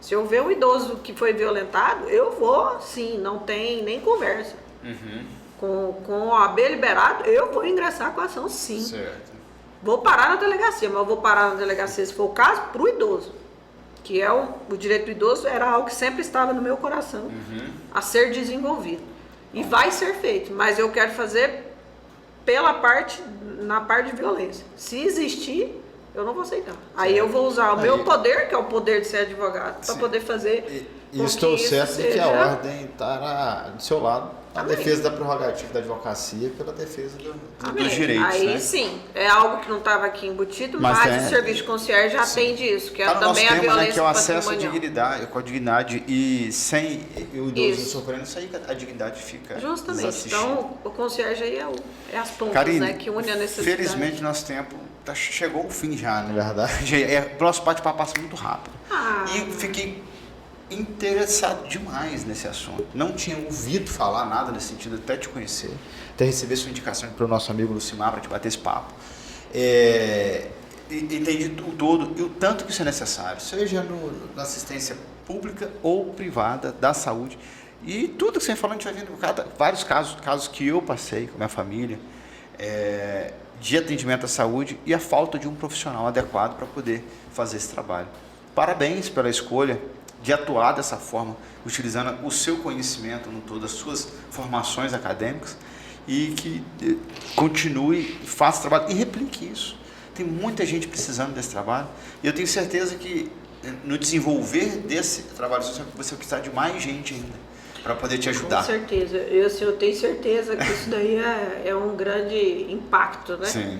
Se eu ver um idoso que foi violentado, eu vou, sim, não tem nem conversa. Com o AB liberado, eu vou ingressar com a ação, sim. Certo. Vou parar na delegacia, mas eu vou parar na delegacia, se for o caso, para o idoso. Que é o direito do idoso era algo que sempre estava no meu coração a ser desenvolvido. E vai ser feito, mas eu quero fazer na parte de violência. Se existir, eu não vou aceitar. Aí eu vou usar o meu poder, que é o poder de ser advogado, para poder fazer. E estou certo de que a ordem está do seu lado, a defesa da prerrogativa da advocacia pela defesa dos direitos. Aí né? sim, é algo que não estava aqui embutido, Mas mas o serviço de concierge já atende isso, que é também a violência né, que é o acesso à patrimonial. dignidade, com a dignidade e sem o idoso Isso. sofrendo, isso aí a dignidade fica Justamente. desassistida. Então, o concierge aí é as pontas, Karine, né, que une a necessidade. felizmente nosso tempo chegou ao fim já, né? verdade. O nosso bate-papo passa muito rápido. Ah. E fiquei interessado demais nesse assunto. Não tinha ouvido falar nada nesse sentido, até te conhecer, até receber sua indicação para o nosso amigo Lucimar para te bater esse papo. Entendi o todo e o tanto que isso é necessário, seja na assistência pública ou privada da saúde. E tudo que você falou, a gente vai vendo vários casos que eu passei com a minha família, de atendimento à saúde e a falta de um profissional adequado para poder fazer esse trabalho. Parabéns pela escolha de atuar dessa forma, utilizando o seu conhecimento no todo, as suas formações acadêmicas, e que continue, faça trabalho e replique isso. Tem muita gente precisando desse trabalho, e eu tenho certeza que no desenvolver desse trabalho você vai precisar de mais gente ainda, para poder te ajudar. Com certeza. Eu tenho certeza que isso daí é um grande impacto, né? Sim.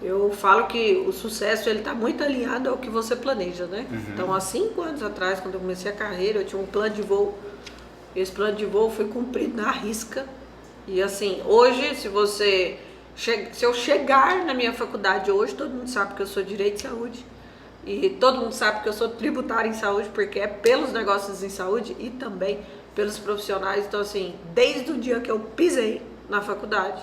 Eu falo que o sucesso ele está muito alinhado ao que você planeja, né? Então, há 5 anos atrás, quando eu comecei a carreira, eu tinha um plano de voo. Esse plano de voo foi cumprido na risca. E assim, hoje, se eu chegar na minha faculdade hoje, todo mundo sabe que eu sou direito de saúde. E todo mundo sabe que eu sou tributária em saúde, porque é pelos negócios em saúde e também pelos profissionais. Então, assim, desde o dia que eu pisei na faculdade,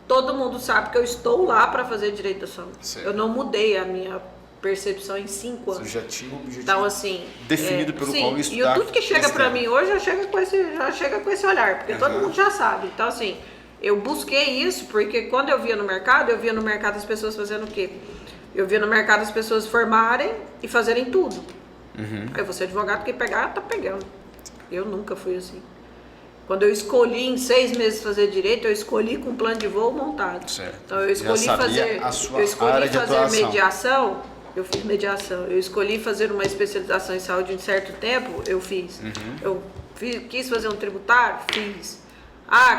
todo mundo sabe que eu estou lá para fazer direito da saúde. Certo. Eu não mudei a minha percepção em 5 anos. Você já tinha um objetivo Então, assim, definido pelo qual sim, estudar. e tudo que chega para mim hoje já chega com esse olhar, porque todo mundo já sabe. Então, assim, eu busquei isso porque quando eu via no mercado as pessoas fazendo o quê? Eu via no mercado as pessoas formarem e fazerem tudo. Aí você advogado que pegar, tá pegando. Eu nunca fui assim. Quando eu escolhi em 6 meses fazer direito, eu escolhi com um plano de voo montado. Certo. Então eu escolhi fazer mediação, eu fiz mediação. Eu escolhi fazer uma especialização em saúde em certo tempo, eu fiz. Eu quis fazer um tributário, fiz.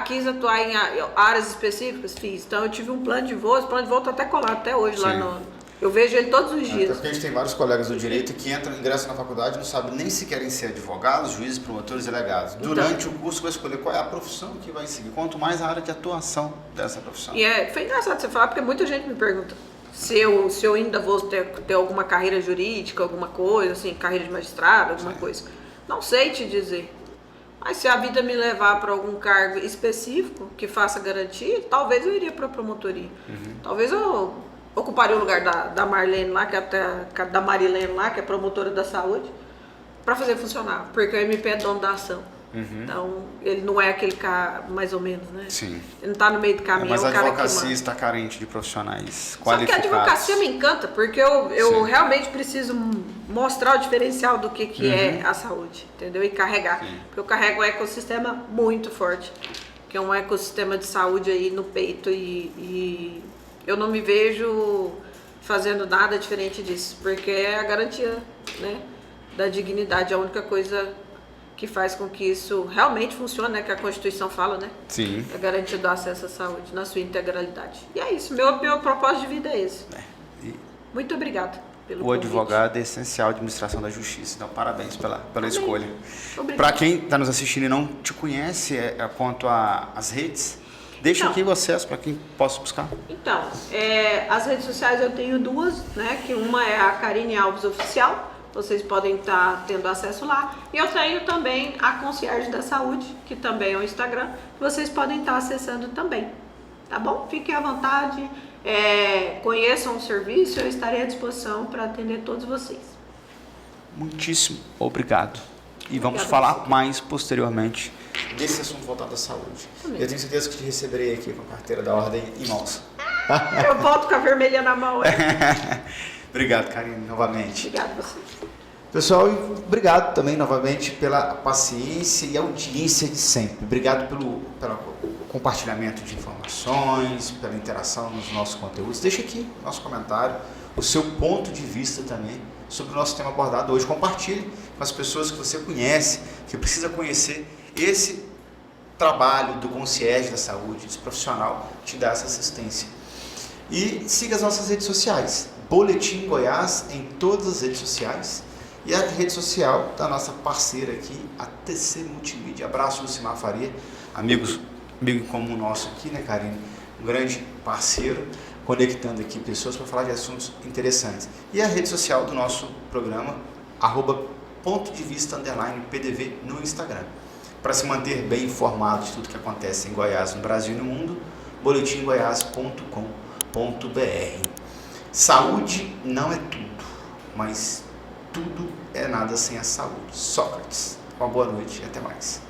quis atuar em áreas específicas? Fiz. Então eu tive um plano de voo, esse plano de voo tá até colado até hoje lá Sim. no... Eu vejo ele todos os Até dias. porque a gente tem vários colegas do direito que ingressam na faculdade e não sabem nem se querem ser advogados, juízes, promotores e delegados. Durante o curso vai escolher qual é a profissão que vai seguir, quanto mais a área de atuação dessa profissão. E foi engraçado você falar, porque muita gente me pergunta se eu ainda vou ter alguma carreira jurídica, alguma coisa, assim, carreira de magistrado, alguma coisa. Não sei te dizer. Mas se a vida me levar para algum cargo específico que faça garantia, talvez eu iria para a promotoria. Talvez eu ocuparia o lugar da Marlene lá, da Marilene lá, que é promotora da saúde, para fazer funcionar, porque o MP é dono da ação. Então, ele não é aquele cara, mais ou menos, né? Sim. Ele não está no meio do caminho, Mas é a um cara que advocacia manda. está carente de profissionais Só que a qualificados. advocacia me encanta, porque eu Sim. realmente preciso mostrar o diferencial do que é a saúde, entendeu? E carregar. Sim. Porque eu carrego um ecossistema muito forte, que é um ecossistema de saúde aí no peito e eu não me vejo fazendo nada diferente disso, porque é a garantia, né, da dignidade, a única coisa que faz com que isso realmente funcione, né, que a Constituição fala, né? Sim. A garantia do acesso à saúde na sua integralidade. E é isso, meu propósito de vida é esse. E Muito obrigada pelo o convite. advogado é essencial à administração da justiça. Então, parabéns pela escolha. Obrigada. Para quem está nos assistindo e não te conhece, quanto às redes, deixa Então. aqui o acesso para quem possa buscar. Então, as redes sociais eu tenho duas, né? Que uma é a Karine Alves Oficial, vocês podem estar tendo acesso lá. E eu tenho também a Concierge da Saúde, que também é o Instagram, que vocês podem estar acessando também. Tá bom? Fiquem à vontade, conheçam o serviço, eu estarei à disposição para atender todos vocês. Muitíssimo obrigado. E vamos Obrigada a falar você. mais posteriormente. Desse assunto voltado à saúde. Também. Eu tenho certeza que te receberei aqui com a carteira da ordem em mãos. Eu volto com a vermelha na mão. Obrigado, Karine, novamente. Obrigada a vocês. Pessoal, e obrigado também novamente pela paciência e audiência de sempre. Obrigado pelo compartilhamento de informações, pela interação nos nossos conteúdos. Deixa aqui no nosso comentário o seu ponto de vista também sobre o nosso tema abordado hoje. Compartilhe com as pessoas que você conhece, que precisa conhecer esse trabalho do concierge da saúde, desse profissional que te dá essa assistência. E siga as nossas redes sociais, Boletim Goiás em todas as redes sociais e a rede social da nossa parceira aqui, a TC Multimídia. Abraço, Lucimar Faria, amigo em comum nosso aqui, né, Karine? Um grande parceiro, conectando aqui pessoas para falar de assuntos interessantes. E a rede social do nosso programa, @PontoDeVista_PDV no Instagram. Para se manter bem informado de tudo que acontece em Goiás, no Brasil e no mundo, boletimgoiás.com.br. Saúde não é tudo, mas tudo é nada sem a saúde. Sócrates. Uma boa noite e até mais.